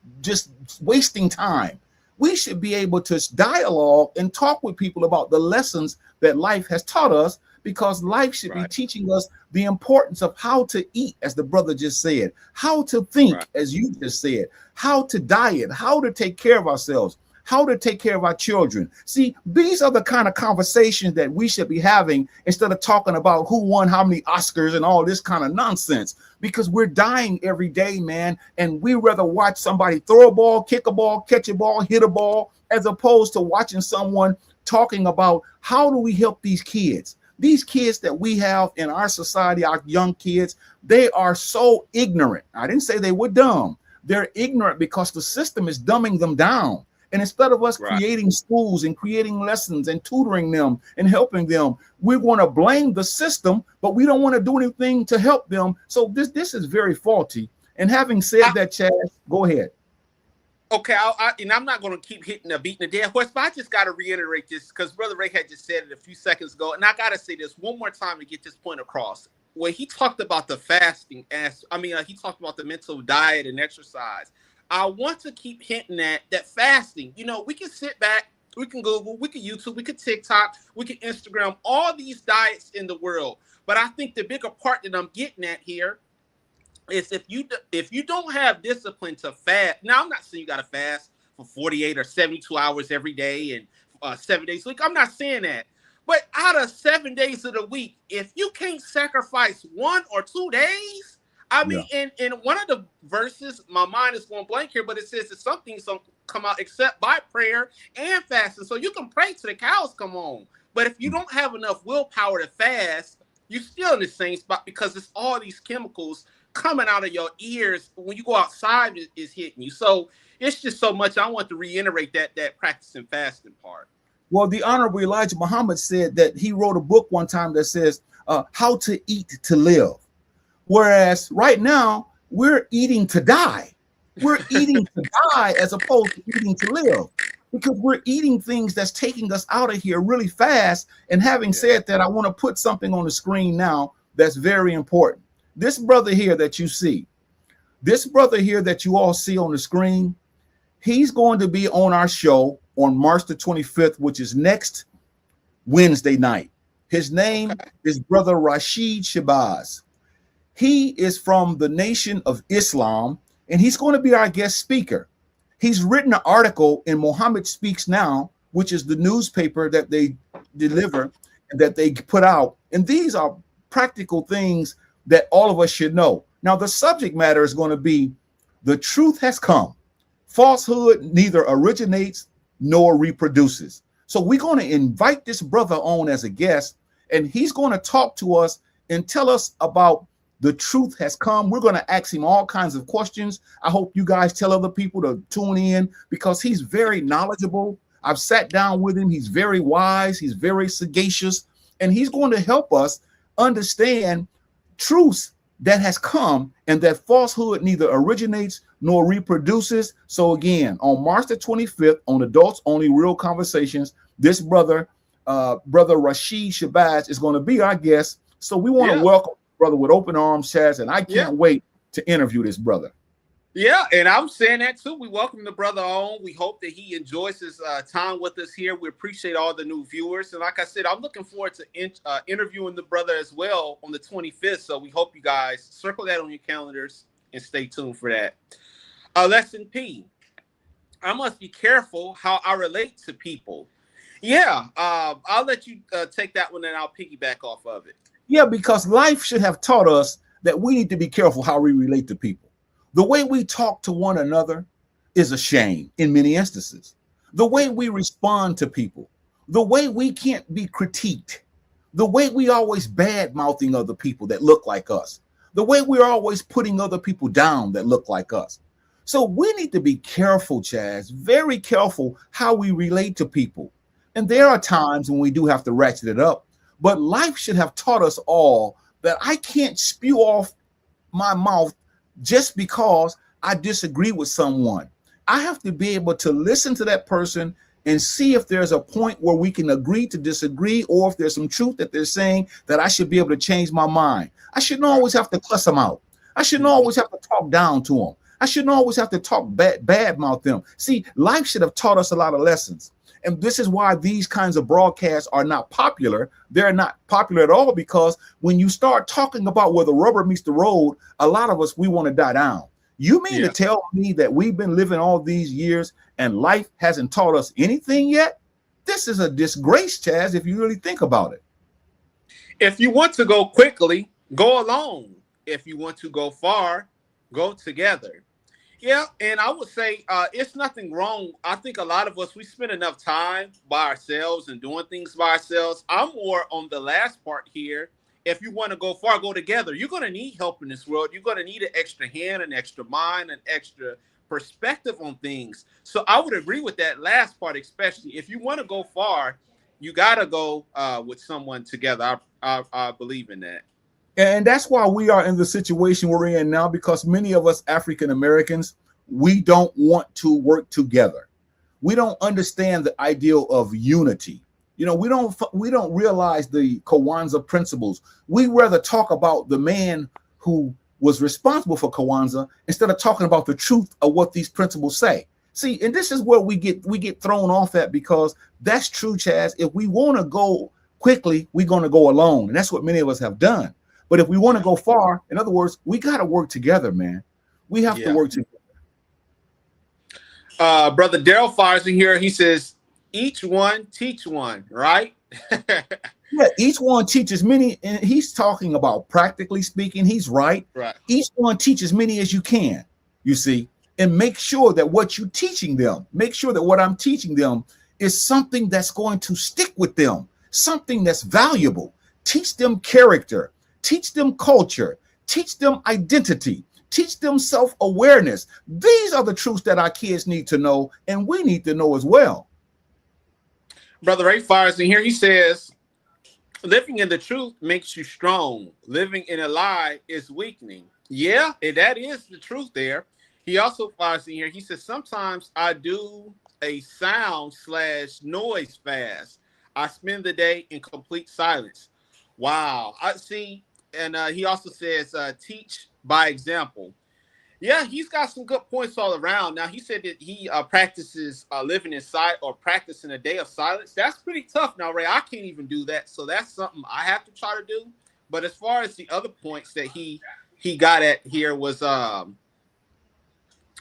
wasting time. We should be able to dialogue and talk with people about the lessons that life has taught us, because life should be teaching us the importance of how to eat, as the brother just said, how to think, as you just said, how to diet, how to take care of ourselves, how to take care of our children. See, these are the kind of conversations that we should be having instead of talking about who won how many Oscars and all this kind of nonsense, because we're dying every day, man. And we rather watch somebody throw a ball, kick a ball, catch a ball, hit a ball, as opposed to watching someone talking about how do we help these kids. These kids that we have in our society, our young kids, they are so ignorant. I didn't say they were dumb. They're ignorant because the system is dumbing them down. And instead of us creating schools and creating lessons and tutoring them and helping them, we're going to blame the system, but we don't want to do anything to help them. So this is very faulty. And having said that, Chazz, go ahead. Okay, and I'm not going to keep beating the dead horse, but I just got to reiterate this because Brother Ray had just said it a few seconds ago, and I got to say this one more time to get this point across. When he talked about the fasting, he talked about the mental diet and exercise. I want to keep hinting at that fasting. We can sit back, we can Google, we can YouTube, we can TikTok, we can Instagram, all these diets in the world. But I think the bigger part that I'm getting at here is if you don't have discipline to fast. Now, I'm not saying you got to fast for 48 or 72 hours every day and 7 days a week. I'm not saying that. But out of 7 days of the week, if you can't sacrifice 1 or 2 days, in one of the verses, my mind is going blank here, but it says that some things don't come out except by prayer and fasting. So you can pray till the cows come home. But if you don't have enough willpower to fast, you're still in the same spot because it's all these chemicals coming out of your ears when you go outside is hitting you. So it's just so much. I want to reiterate that practicing fasting part. Well, the Honorable Elijah Muhammad said that he wrote a book one time that says how to eat to live. Whereas right now we're eating to die. We're eating to die as opposed to eating to live, because we're eating things that's taking us out of here really fast. And having said that, I want to put something on the screen now that's very important. This brother here that you see, this brother here that you all see on the screen, he's going to be on our show on March the 25th, which is next Wednesday night. His name is Brother Rashid Shabazz. He is from the Nation of Islam, and he's going to be our guest speaker. He's written an article in Muhammad Speaks Now, which is the newspaper that they deliver and that they put out. And these are practical things that all of us should know. Now, the subject matter is going to be the truth has come. Falsehood neither originates nor reproduces. So we're going to invite this brother on as a guest, and he's going to talk to us and tell us about the truth has come. We're going to ask him all kinds of questions. I hope you guys tell other people to tune in because he's very knowledgeable. I've sat down with him. He's very wise. He's very sagacious, and he's going to help us understand truths that has come and that falsehood neither originates nor reproduces. So again, on March the 25th on Adults Only Real Conversations, this brother, Brother Rashid Shabazz, is going to be our guest. So we want to welcome brother with open arms, Chazz, and I can't wait to interview this brother. Yeah, and I'm saying that too. We welcome the brother on. We hope that he enjoys his time with us here. We appreciate all the new viewers. And like I said, I'm looking forward to interviewing the brother as well on the 25th. So we hope you guys circle that on your calendars and stay tuned for that. Lesson P. I must be careful how I relate to people. Yeah, I'll let you take that one and I'll piggyback off of it. Yeah, because life should have taught us that we need to be careful how we relate to people. The way we talk to one another is a shame in many instances. The way we respond to people, the way we can't be critiqued, the way we always bad mouthing other people that look like us, the way we're always putting other people down that look like us. So we need to be careful, Chazz, very careful how we relate to people. And there are times when we do have to ratchet it up, but life should have taught us all that I can't spew off my mouth just because I disagree with someone. I have to be able to listen to that person and see if there's a point where we can agree to disagree, or if there's some truth that they're saying that I should be able to change my mind. I shouldn't always have to cuss them out. I shouldn't always have to talk down to them. I shouldn't always have to talk bad mouth them. See, life should have taught us a lot of lessons. And this is why these kinds of broadcasts are not popular. They're not popular at all, because when you start talking about where the rubber meets the road, a lot of us, we want to die down. You mean to tell me that we've been living all these years and life hasn't taught us anything yet? This is a disgrace, Chazz, if you really think about it. If you want to go quickly, go alone. If you want to go far, go together. Yeah, and I would say it's nothing wrong. I think a lot of us, we spend enough time by ourselves and doing things by ourselves. I'm more on the last part here. If you want to go far, go together. You're going to need help in this world. You're going to need an extra hand, an extra mind, an extra perspective on things. So I would agree with that last part, especially. If you want to go far, you got to go with someone together. I believe in that. And that's why we are in the situation we're in now, because many of us African Americans, we don't want to work together. We don't understand the ideal of unity. You know, we don't realize the Kwanzaa principles. We rather talk about the man who was responsible for Kwanzaa instead of talking about the truth of what these principles say. See, and this is where we get thrown off at, because that's true, Chazz. If we want to go quickly, we're going to go alone. And that's what many of us have done. But if we want to go far, in other words, we got to work together, man. We have to work together. Brother Daryl fires in here. He says, each one teach one, right? Yeah, each one teaches many, and he's talking about practically speaking. He's right. Right. Each one teach as many as you can, you see, and make sure that what you're teaching them, make sure that what I'm teaching them is something that's going to stick with them, something that's valuable. Teach them character, teach them culture, teach them identity, teach them self-awareness. These are the truths that our kids need to know, and we need to know as well. Brother Ray fires in here. He says, living in the truth makes you strong. Living in a lie is weakening. Yeah, and that is the truth there. He also fires in here. He says, sometimes I do a sound/noise fast. I spend the day in complete silence. Wow. I see. And he also says, teach by example. Yeah, he's got some good points all around. Now, he said that he practices living in silence, or practicing a day of silence. That's pretty tough now, Ray. I can't even do that. So that's something I have to try to do. But as far as the other points that he got at here was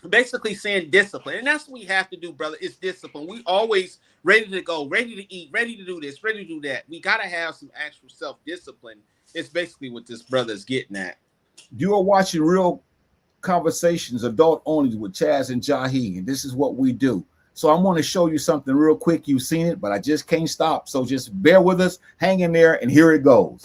basically saying discipline. And that's what we have to do, brother. It's discipline. We always ready to go, ready to eat, ready to do this, ready to do that. We got to have some actual self-discipline. It's basically what this brother is getting at. You are watching Real Conversations, adult only, with Chazz and Jahi, and this is what we do. So I'm going to show you something real quick. You've seen it, but I just can't stop. So just bear with us, hang in there, and here it goes.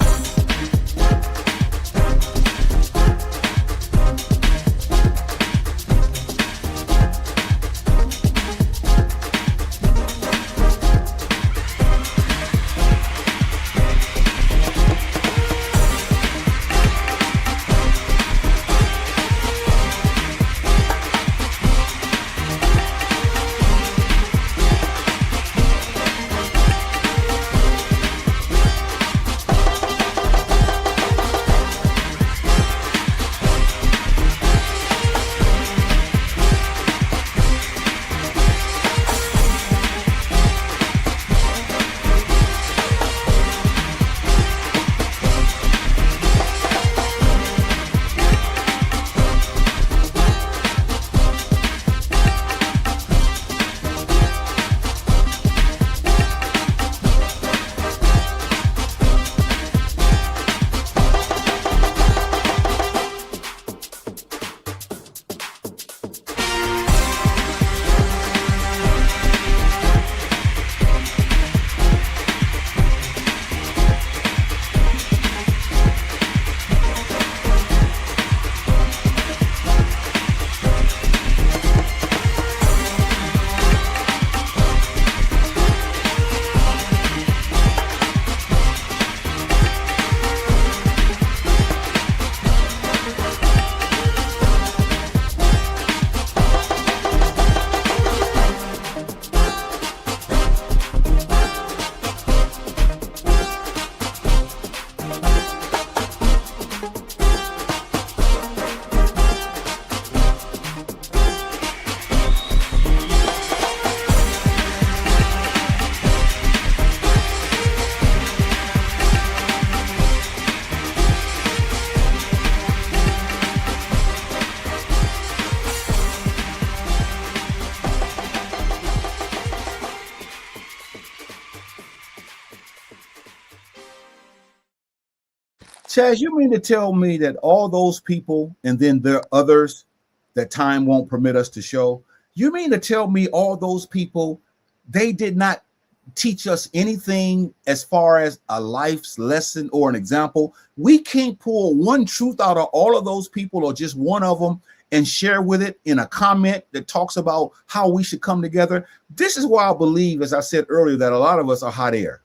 Chaz, you mean to tell me that all those people, and then there are others that time won't permit us to show, you mean to tell me all those people, they did not teach us anything as far as a life's lesson or an example? We can't pull one truth out of all of those people or just one of them and share with it in a comment that talks about how we should come together. This is why I believe, as I said earlier, that a lot of us are hot air.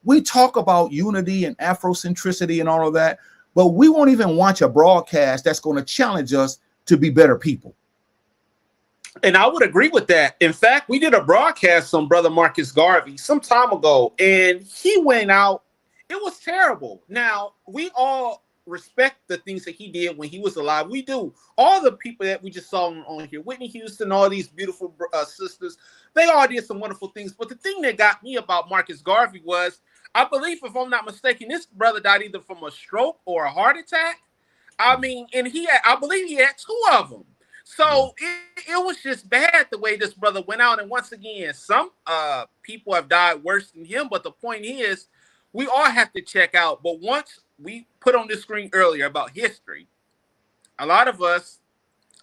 We talk about unity and Afrocentricity and all of that, but we won't even watch a broadcast that's going to challenge us to be better people. And I would agree with that. In fact, we did a broadcast on Brother Marcus Garvey some time ago, and he went out. It was terrible. Now, we all respect the things that he did when he was alive. We do. All the people that we just saw on here, Whitney Houston, all these beautiful sisters, they all did some wonderful things. But the thing that got me about Marcus Garvey was, I believe, if I'm not mistaken, this brother died either from a stroke or a heart attack. I mean, and I believe he had two of them. So it was just bad the way this brother went out. And once again, some people have died worse than him. But the point is, we all have to check out. But once we put on the screen earlier about history, a lot of us,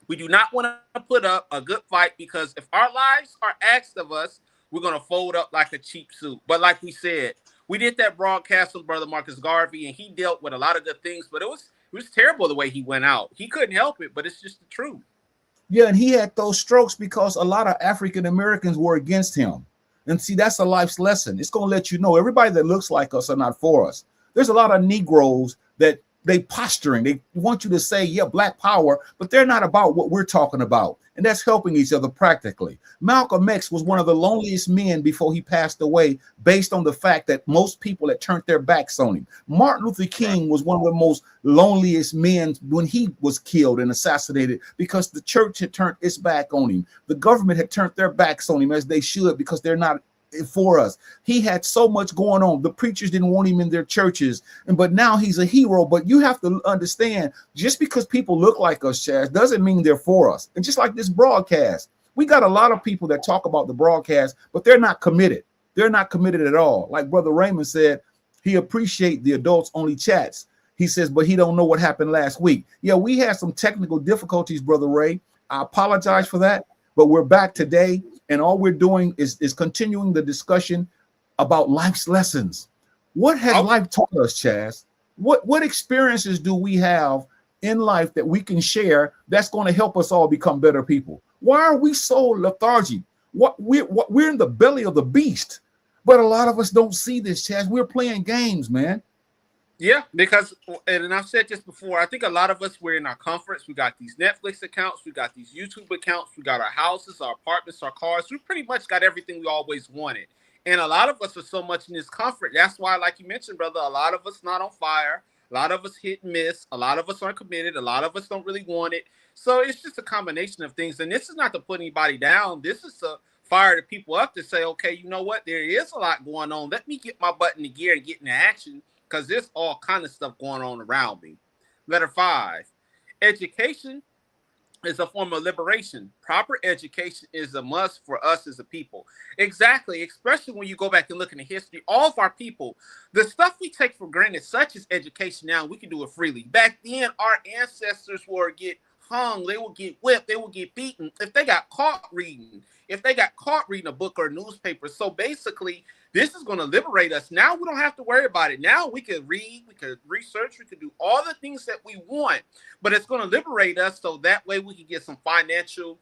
we do not want to put up a good fight, because if our lives are asked of us, we're going to fold up like a cheap suit. But like we said, we did that broadcast with Brother Marcus Garvey, and he dealt with a lot of good things. But it was terrible the way he went out. He couldn't help it, but it's just the truth. Yeah, and he had those strokes because a lot of African Americans were against him. And see, that's a life's lesson. It's going to let you know everybody that looks like us are not for us. There's a lot of Negroes that they posturing. They want you to say, yeah, black power, but they're not about what we're talking about. And that's helping each other practically. Malcolm X was one of the loneliest men before he passed away, based on the fact that most people had turned their backs on him. Martin Luther King was one of the most loneliest men when he was killed and assassinated, because the church had turned its back on him. The government had turned their backs on him, as they should, because they're not for us. He had so much going on. The preachers didn't want him in their churches, but now he's a hero. But you have to understand, just because people look like us, Chaz, doesn't mean they're for us. And just like this broadcast, we got a lot of people that talk about the broadcast, but they're not committed. They're not committed at all. Like Brother Raymond said, he appreciate the adults only chats. He says, but he don't know what happened last week. Yeah, we had some technical difficulties, Brother Ray. I apologize for that, but we're back today. And all we're doing is continuing the discussion about life's lessons. What has life taught us, Chaz? What experiences do we have in life that we can share that's going to help us all become better people? Why are we so lethargic? We're in the belly of the beast, but a lot of us don't see this, Chaz. We're playing games, man. Yeah, because, and I've said this before, I think a lot of us, we're in our comforts. We got these Netflix accounts, we got these YouTube accounts, we got our houses, our apartments, our cars. We pretty much got everything we always wanted. And a lot of us are so much in this comfort. That's why, like you mentioned, brother, a lot of us not on fire. A lot of us hit and miss. A lot of us aren't committed. A lot of us don't really want it. So it's just a combination of things. And this is not to put anybody down. This is to fire the people up to say, okay, you know what? There is a lot going on. Let me get my butt in the gear and get into action, because there's all kind of stuff going on around me. Letter 5, education is a form of liberation. Proper education is a must for us as a people. Exactly, especially when you go back and look into history. All of our people, the stuff we take for granted, such as education now, we can do it freely. Back then, our ancestors would get hung, they would get whipped, they would get beaten if they got caught reading. If they got caught reading a book or a newspaper. So basically, this is going to liberate us. Now we don't have to worry about it. Now we can read, we can research, we can do all the things that we want, but it's going to liberate us, so that way we can get some financial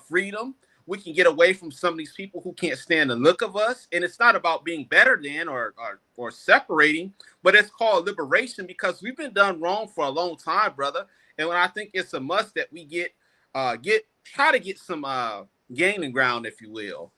freedom. We can get away from some of these people who can't stand the look of us. And it's not about being better than or separating, but it's called liberation, because we've been done wrong for a long time, brother. And I think it's a must that we try to get some gaining ground, if you will.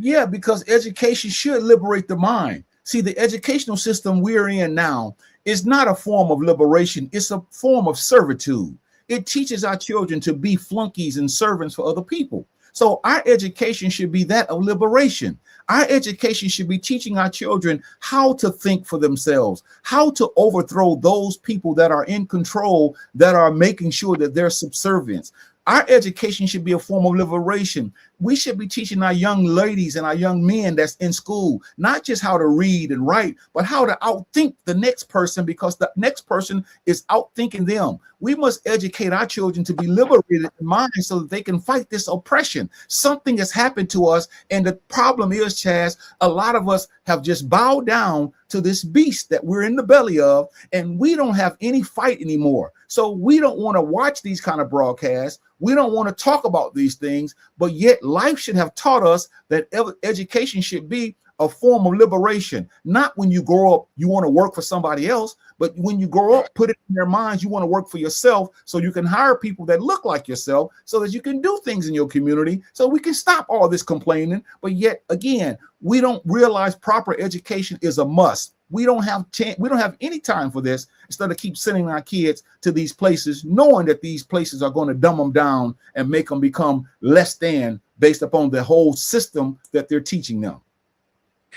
Yeah, because education should liberate the mind. See, the educational system we're in now is not a form of liberation. It's a form of servitude. It teaches our children to be flunkies and servants for other people. So our education should be that of liberation. Our education should be teaching our children how to think for themselves, how to overthrow those people that are in control, that are making sure that they're subservient. Our education should be a form of liberation. we should be teaching our young ladies and our young men that's in school, not just how to read and write, but how to outthink the next person, because the next person is outthinking them. We must educate our children to be liberated in mind so that they can fight this oppression. Something has happened to us. And the problem is, Chazz, a lot of us have just bowed down to this beast that we're in the belly of, and we don't have any fight anymore. So we don't want to watch these kind of broadcasts. We don't want to talk about these things, but yet life should have taught us that education should be a form of liberation. Not when you grow up, you want to work for somebody else, but when you grow up, put it in their minds, you want to work for yourself so you can hire people that look like yourself so that you can do things in your community so we can stop all this complaining. But yet again, we don't realize proper education is a must. We don't have any time for this. Instead of keep sending our kids to these places, knowing that these places are going to dumb them down and make them become less than based upon the whole system that they're teaching them.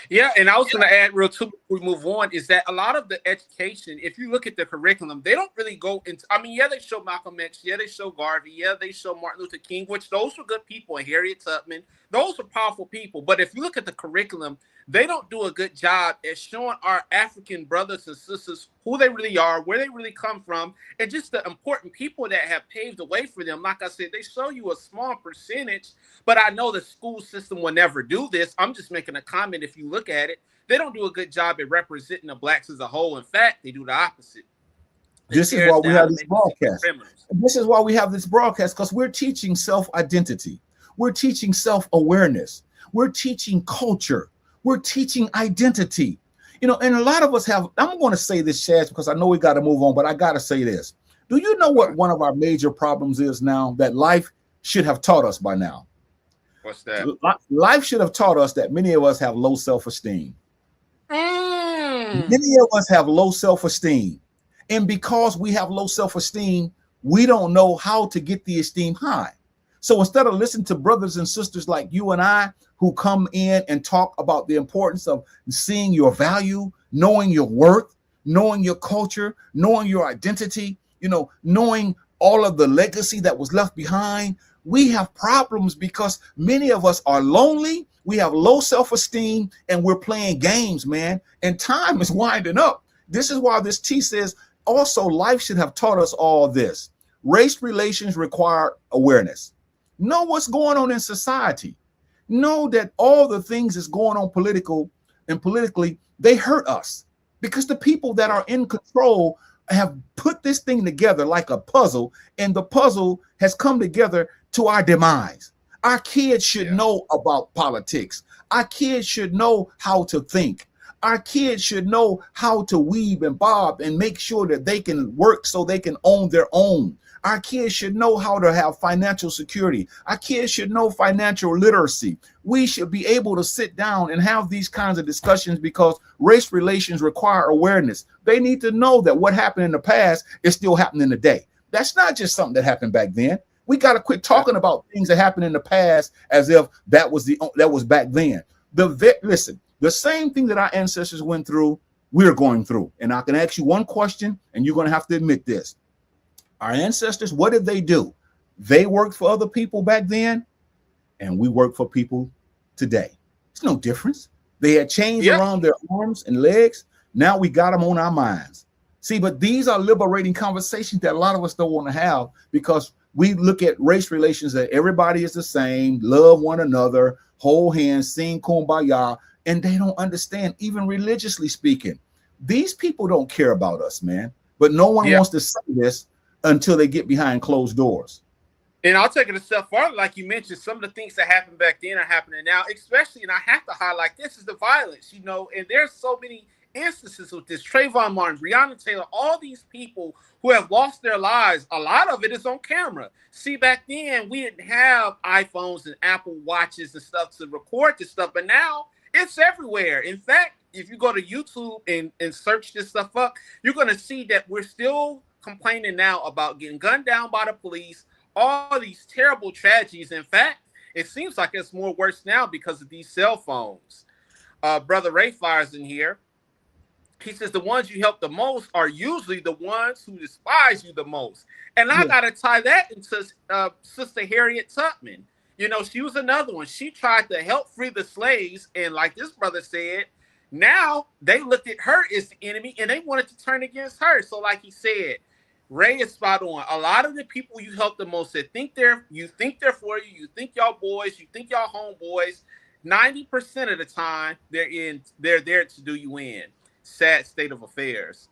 Yeah, and I was going to add real too before we move on is that a lot of the education, if you look at the curriculum, they don't really go into, I mean, yeah, they show Malcolm X, yeah, they show Garvey, yeah, they show Martin Luther King, which those were good people, and Harriet Tubman, those were powerful people. But if you look at the curriculum, they don't do a good job at showing our African brothers and sisters who they really are, where they really come from, and just the important people that have paved the way for them. Like I said, they show you a small percentage, but I know the school system will never do this. I'm just making a comment. If you look at it, they don't do a good job at representing the blacks as a whole. In fact, they do the opposite. This is why we have this broadcast. This is why we have this broadcast, because we're teaching self-identity. We're teaching self-awareness. We're teaching culture. We're teaching identity. You know, and a lot of us have, I'm going to say this, Chazz, because I know we got to move on, but I got to say this. Do you know what one of our major problems is now that life should have taught us by now? What's that? Life should have taught us that many of us have low self-esteem. Many of us have low self-esteem. And because we have low self-esteem, we don't know how to get the esteem high. So instead of listening to brothers and sisters like you and I who come in and talk about the importance of seeing your value, knowing your worth, knowing your culture, knowing your identity, you know, knowing all of the legacy that was left behind, we have problems because many of us are lonely. We have low self-esteem and we're playing games, man. And time is winding up. This is why this T says also life should have taught us all this. Race relations require awareness. Know what's going on in society. Know that all the things that's going on politically, they hurt us because the people that are in control have put this thing together like a puzzle, and the puzzle has come together to our demise. Our kids should know about politics. Our kids should know how to think. Our kids should know how to weave and bob and make sure that they can work so they can own their own. Our kids should know how to have financial security. Our kids should know financial literacy. We should be able to sit down and have these kinds of discussions because race relations require awareness. They need to know that what happened in the past is still happening today. That's not just something that happened back then. We got to quit talking about things that happened in the past as if that was back then. Listen, the same thing that our ancestors went through, we're going through. And I can ask you one question, and you're going to have to admit this. Our ancestors, what did they do? They worked for other people back then, and we work for people today. It's no difference. They had chains around their arms and legs. Now we got them on our minds. See, but these are liberating conversations that a lot of us don't want to have because we look at race relations that everybody is the same, love one another, hold hands, sing kumbaya, and they don't understand, even religiously speaking. These people don't care about us, man. But no one wants to say this until they get behind closed doors. And I'll take it a step farther. Like you mentioned, some of the things that happened back then are happening now, especially, and I have to highlight this, is the violence, you know, and there's so many instances with this. Trayvon Martin, Breonna Taylor, all these people who have lost their lives, a lot of it is on camera. See, back then, we didn't have iPhones and Apple Watches and stuff to record this stuff, but now it's everywhere. In fact, if you go to YouTube and search this stuff up, you're going to see that we're still complaining now about getting gunned down by the police, all these terrible tragedies. In fact, it seems like it's more worse now because of these cell phones. Brother Ray Fires in here. He says the ones you help the most are usually the ones who despise you the most. And I got to tie that into Sister Harriet Tubman. You know, she was another one. She tried to help free the slaves, and like this brother said, now they looked at her as the enemy and they wanted to turn against her. So, like he said, Ray is spot on. A lot of the people you help the most that you think they're for you, you think y'all boys, you think y'all homeboys, 90% of the time they're there to do you in. Sad state of affairs.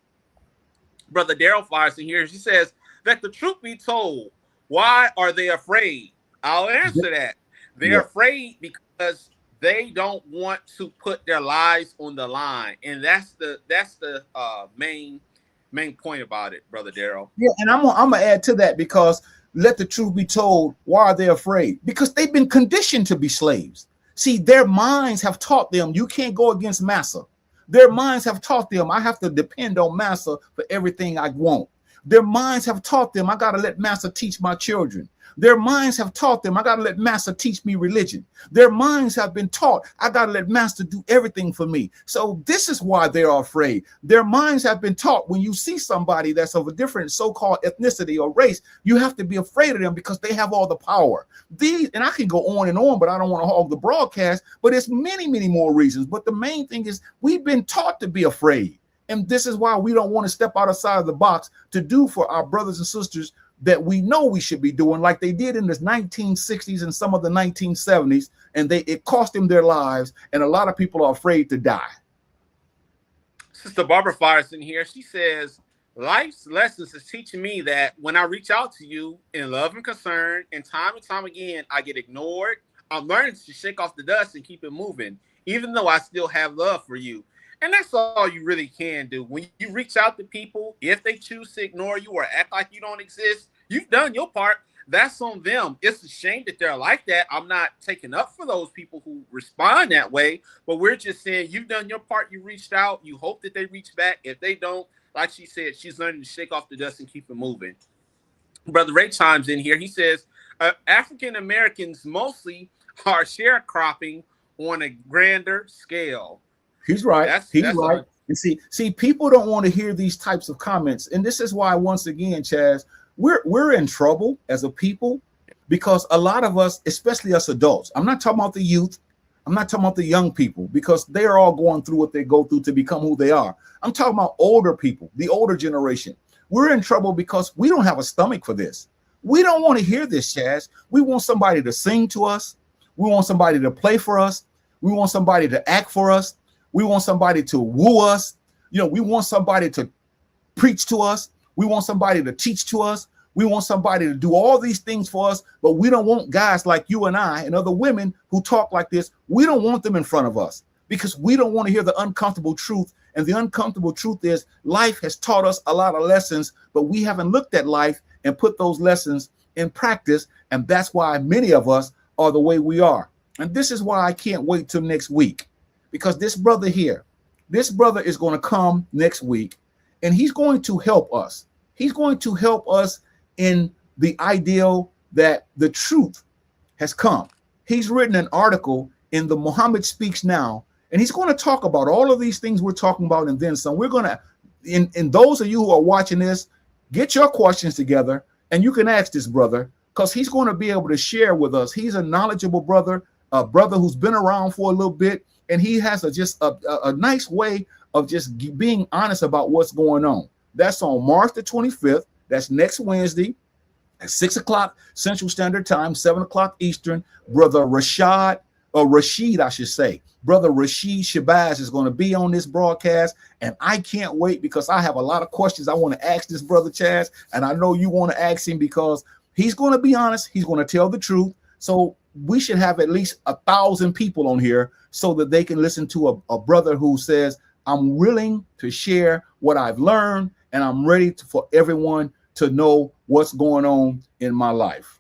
Brother Daryl fires in here. She says, "Let the truth be told, why are they afraid?" I'll answer that. They're Yeah. afraid because they don't want to put their lives on the line, and that's the main point about it, Brother Daryl. Yeah, and I'm gonna add to that because let the truth be told, why are they afraid? Because they've been conditioned to be slaves. See, their minds have taught them you can't go against massa. Their minds have taught them I have to depend on massa for everything I want. Their minds have taught them I gotta let massa teach my children. Their minds have taught them I gotta let master teach me religion. Their minds have been taught I gotta let master do everything for me. So this is why they are afraid. Their minds have been taught when you see somebody that's of a different so-called ethnicity or race, you have to be afraid of them because they have all the power. These, and I can go on, but I don't want to hog the broadcast, but it's many more reasons. But the main thing is we've been taught to be afraid. And this is why we don't want to step outside of the box to do for our brothers and sisters that we know we should be doing, like they did in the 1960s and some of the 1970s, and it cost them their lives, and a lot of people are afraid to die. Sister Barbara fires in here. She says, "Life's lessons is teaching me that when I reach out to you in love and concern, and time again, I get ignored. I'm learning to shake off the dust and keep it moving, even though I still have love for you." And that's all you really can do. When you reach out to people, if they choose to ignore you or act like you don't exist, you've done your part. That's on them. It's a shame that they're like that. I'm not taking up for those people who respond that way, but we're just saying you've done your part. You reached out. You hope that they reach back. If they don't, like she said, she's learning to shake off the dust and keep it moving. Brother Ray chimes in here. He says, African Americans mostly are sharecropping on a grander scale. He's right. He's right. A, and see, people don't want to hear these types of comments. And this is why, once again, Chazz, we're in trouble as a people because a lot of us, especially us adults, I'm not talking about the youth, I'm not talking about the young people because they're all going through what they go through to become who they are. I'm talking about older people, the older generation. We're in trouble because we don't have a stomach for this. We don't want to hear this, Chazz. We want somebody to sing to us. We want somebody to play for us. We want somebody to act for us. We want somebody to woo us. We want somebody to preach to us. We want somebody to teach to us. We want somebody to do all these things for us, but we don't want guys like you and I and other women who talk like this. We don't want them in front of us because we don't want to hear the uncomfortable truth. And the uncomfortable truth is life has taught us a lot of lessons, but we haven't looked at life and put those lessons in practice. And that's why many of us are the way we are. And this is why I can't wait till next week. Because this brother is going to come next week and he's going to help us. He's going to help us in the ideal that the truth has come. He's written an article in the Muhammad Speaks Now, and he's going to talk about all of these things we're talking about and then some. We're going to, in those of you who are watching this, get your questions together and you can ask this brother because he's going to be able to share with us. He's a knowledgeable brother, a brother who's been around for a little bit. And he has just a nice way of just being honest about what's going on. That's on March the 25th. That's next Wednesday at 6 o'clock Central Standard Time, 7 o'clock Eastern. Brother Rashid, I should say. Brother Rashid Shabazz is going to be on this broadcast. And I can't wait because I have a lot of questions I want to ask this brother Chazz. And I know you want to ask him because he's going to be honest. He's going to tell the truth. So we should have at least 1,000 people on here so that they can listen to a brother who says, I'm willing to share what I've learned and I'm ready for everyone to know what's going on in my life.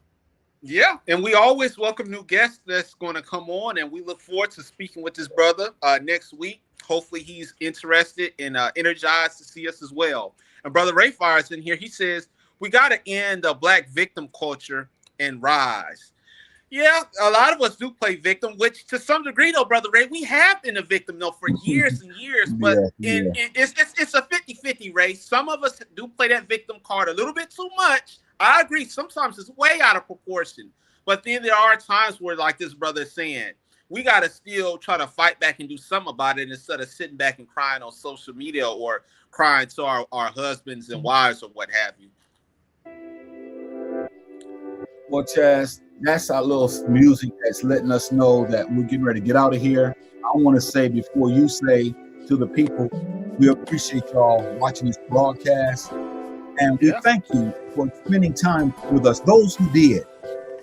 Yeah, and we always welcome new guests that's going to come on, and we look forward to speaking with this brother next week. Hopefully he's interested and energized to see us as well. And Brother Ray Fires in here, he says, we got to end the black victim culture and rise. Yeah, a lot of us do play victim, which to some degree, though, Brother Ray, we have been a victim, though, for years and years. But it's a 50-50 race. Some of us do play that victim card a little bit too much. I agree. Sometimes it's way out of proportion. But then there are times where, like this brother is saying, we got to still try to fight back and do something about it instead of sitting back and crying on social media or crying to our husbands and wives or what have you. Well, Chazz, that's our little music that's letting us know that we're getting ready to get out of here. I want to say before you say to the people, we appreciate y'all watching this broadcast. And we thank you for spending time with us, those who did.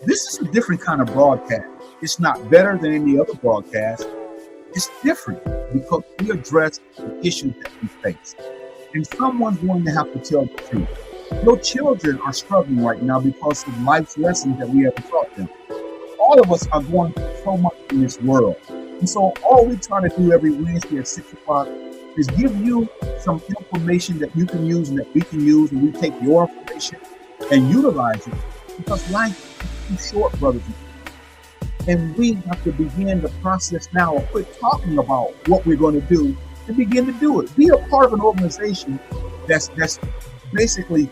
This is a different kind of broadcast. It's not better than any other broadcast. It's different because we address the issues that we face. And someone's going to have to tell the truth. Your children are struggling right now because of life's lessons that we haven't taught them. All of us are going through so much in this world. And so all we try to do every Wednesday at 6 o'clock is give you some information that you can use and that we can use, and we take your information and utilize it because life is too short, brothers and sisters. And we have to begin the process now of quit talking about what we're going to do and begin to do it. Be a part of an organization that's basically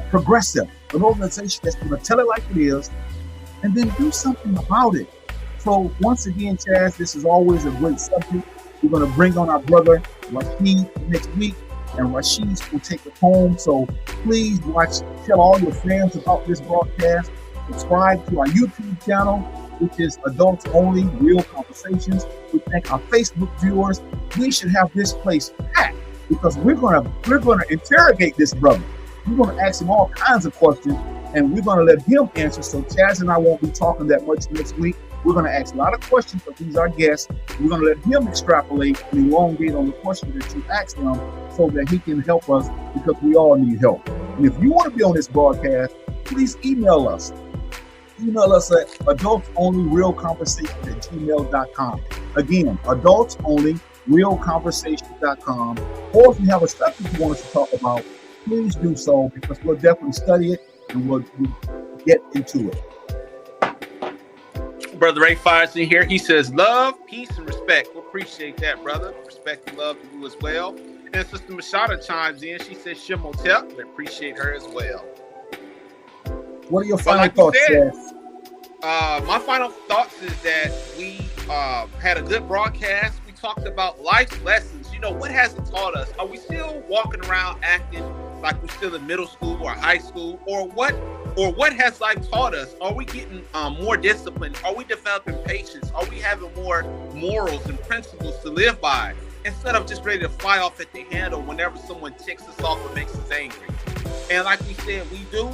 progressive, an organization that's going to tell it like it is and then do something about it. So once again, Chazz, this is always a great subject. We're going to bring on our brother Rashid next week, and Rashid's will take it home. So please tell all your friends about this broadcast. Subscribe to our YouTube channel, which is Adults Only Real Conversations. We thank our Facebook viewers. We should have this place packed because we're gonna interrogate this brother. We're going to ask him all kinds of questions, and we're going to let him answer. So Chazz and I won't be talking that much next week. We're going to ask a lot of questions because he's our guest. We're going to let him extrapolate and elongate on the questions that you asked him so that he can help us because we all need help. And if you want to be on this broadcast, please email us. Email us at adultsonlyrealconversations@gmail.com. Again, adultsonlyrealconversations.com. Or if you have a subject you want us to talk about, please do so because we'll definitely study it and we'll get into it. Brother Ray fires in here. He says, love, peace, and respect. We appreciate that, brother. Respect and love to you as well. And Sister Mashada chimes in. She says, Shemotep. We appreciate her as well. What are your final thoughts, Chazz? My final thoughts is that we had a good broadcast. We talked about life's lessons. You know, what has it taught us? Are we still walking around acting like we're still in middle school or high school? Or what has life taught us? Are we getting more disciplined? Are we developing patience? Are we having more morals and principles to live by instead of just ready to fly off at the handle whenever someone ticks us off or makes us angry? And like we said, we do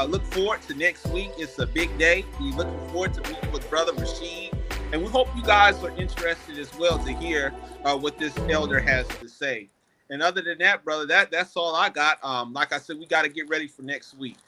look forward to next week. It's a big day. We're looking forward to meeting with Brother Rashid. And we hope you guys are interested as well to hear what this elder has to say. And other than that, brother, that's all I got. Like I said, we got to get ready for next week.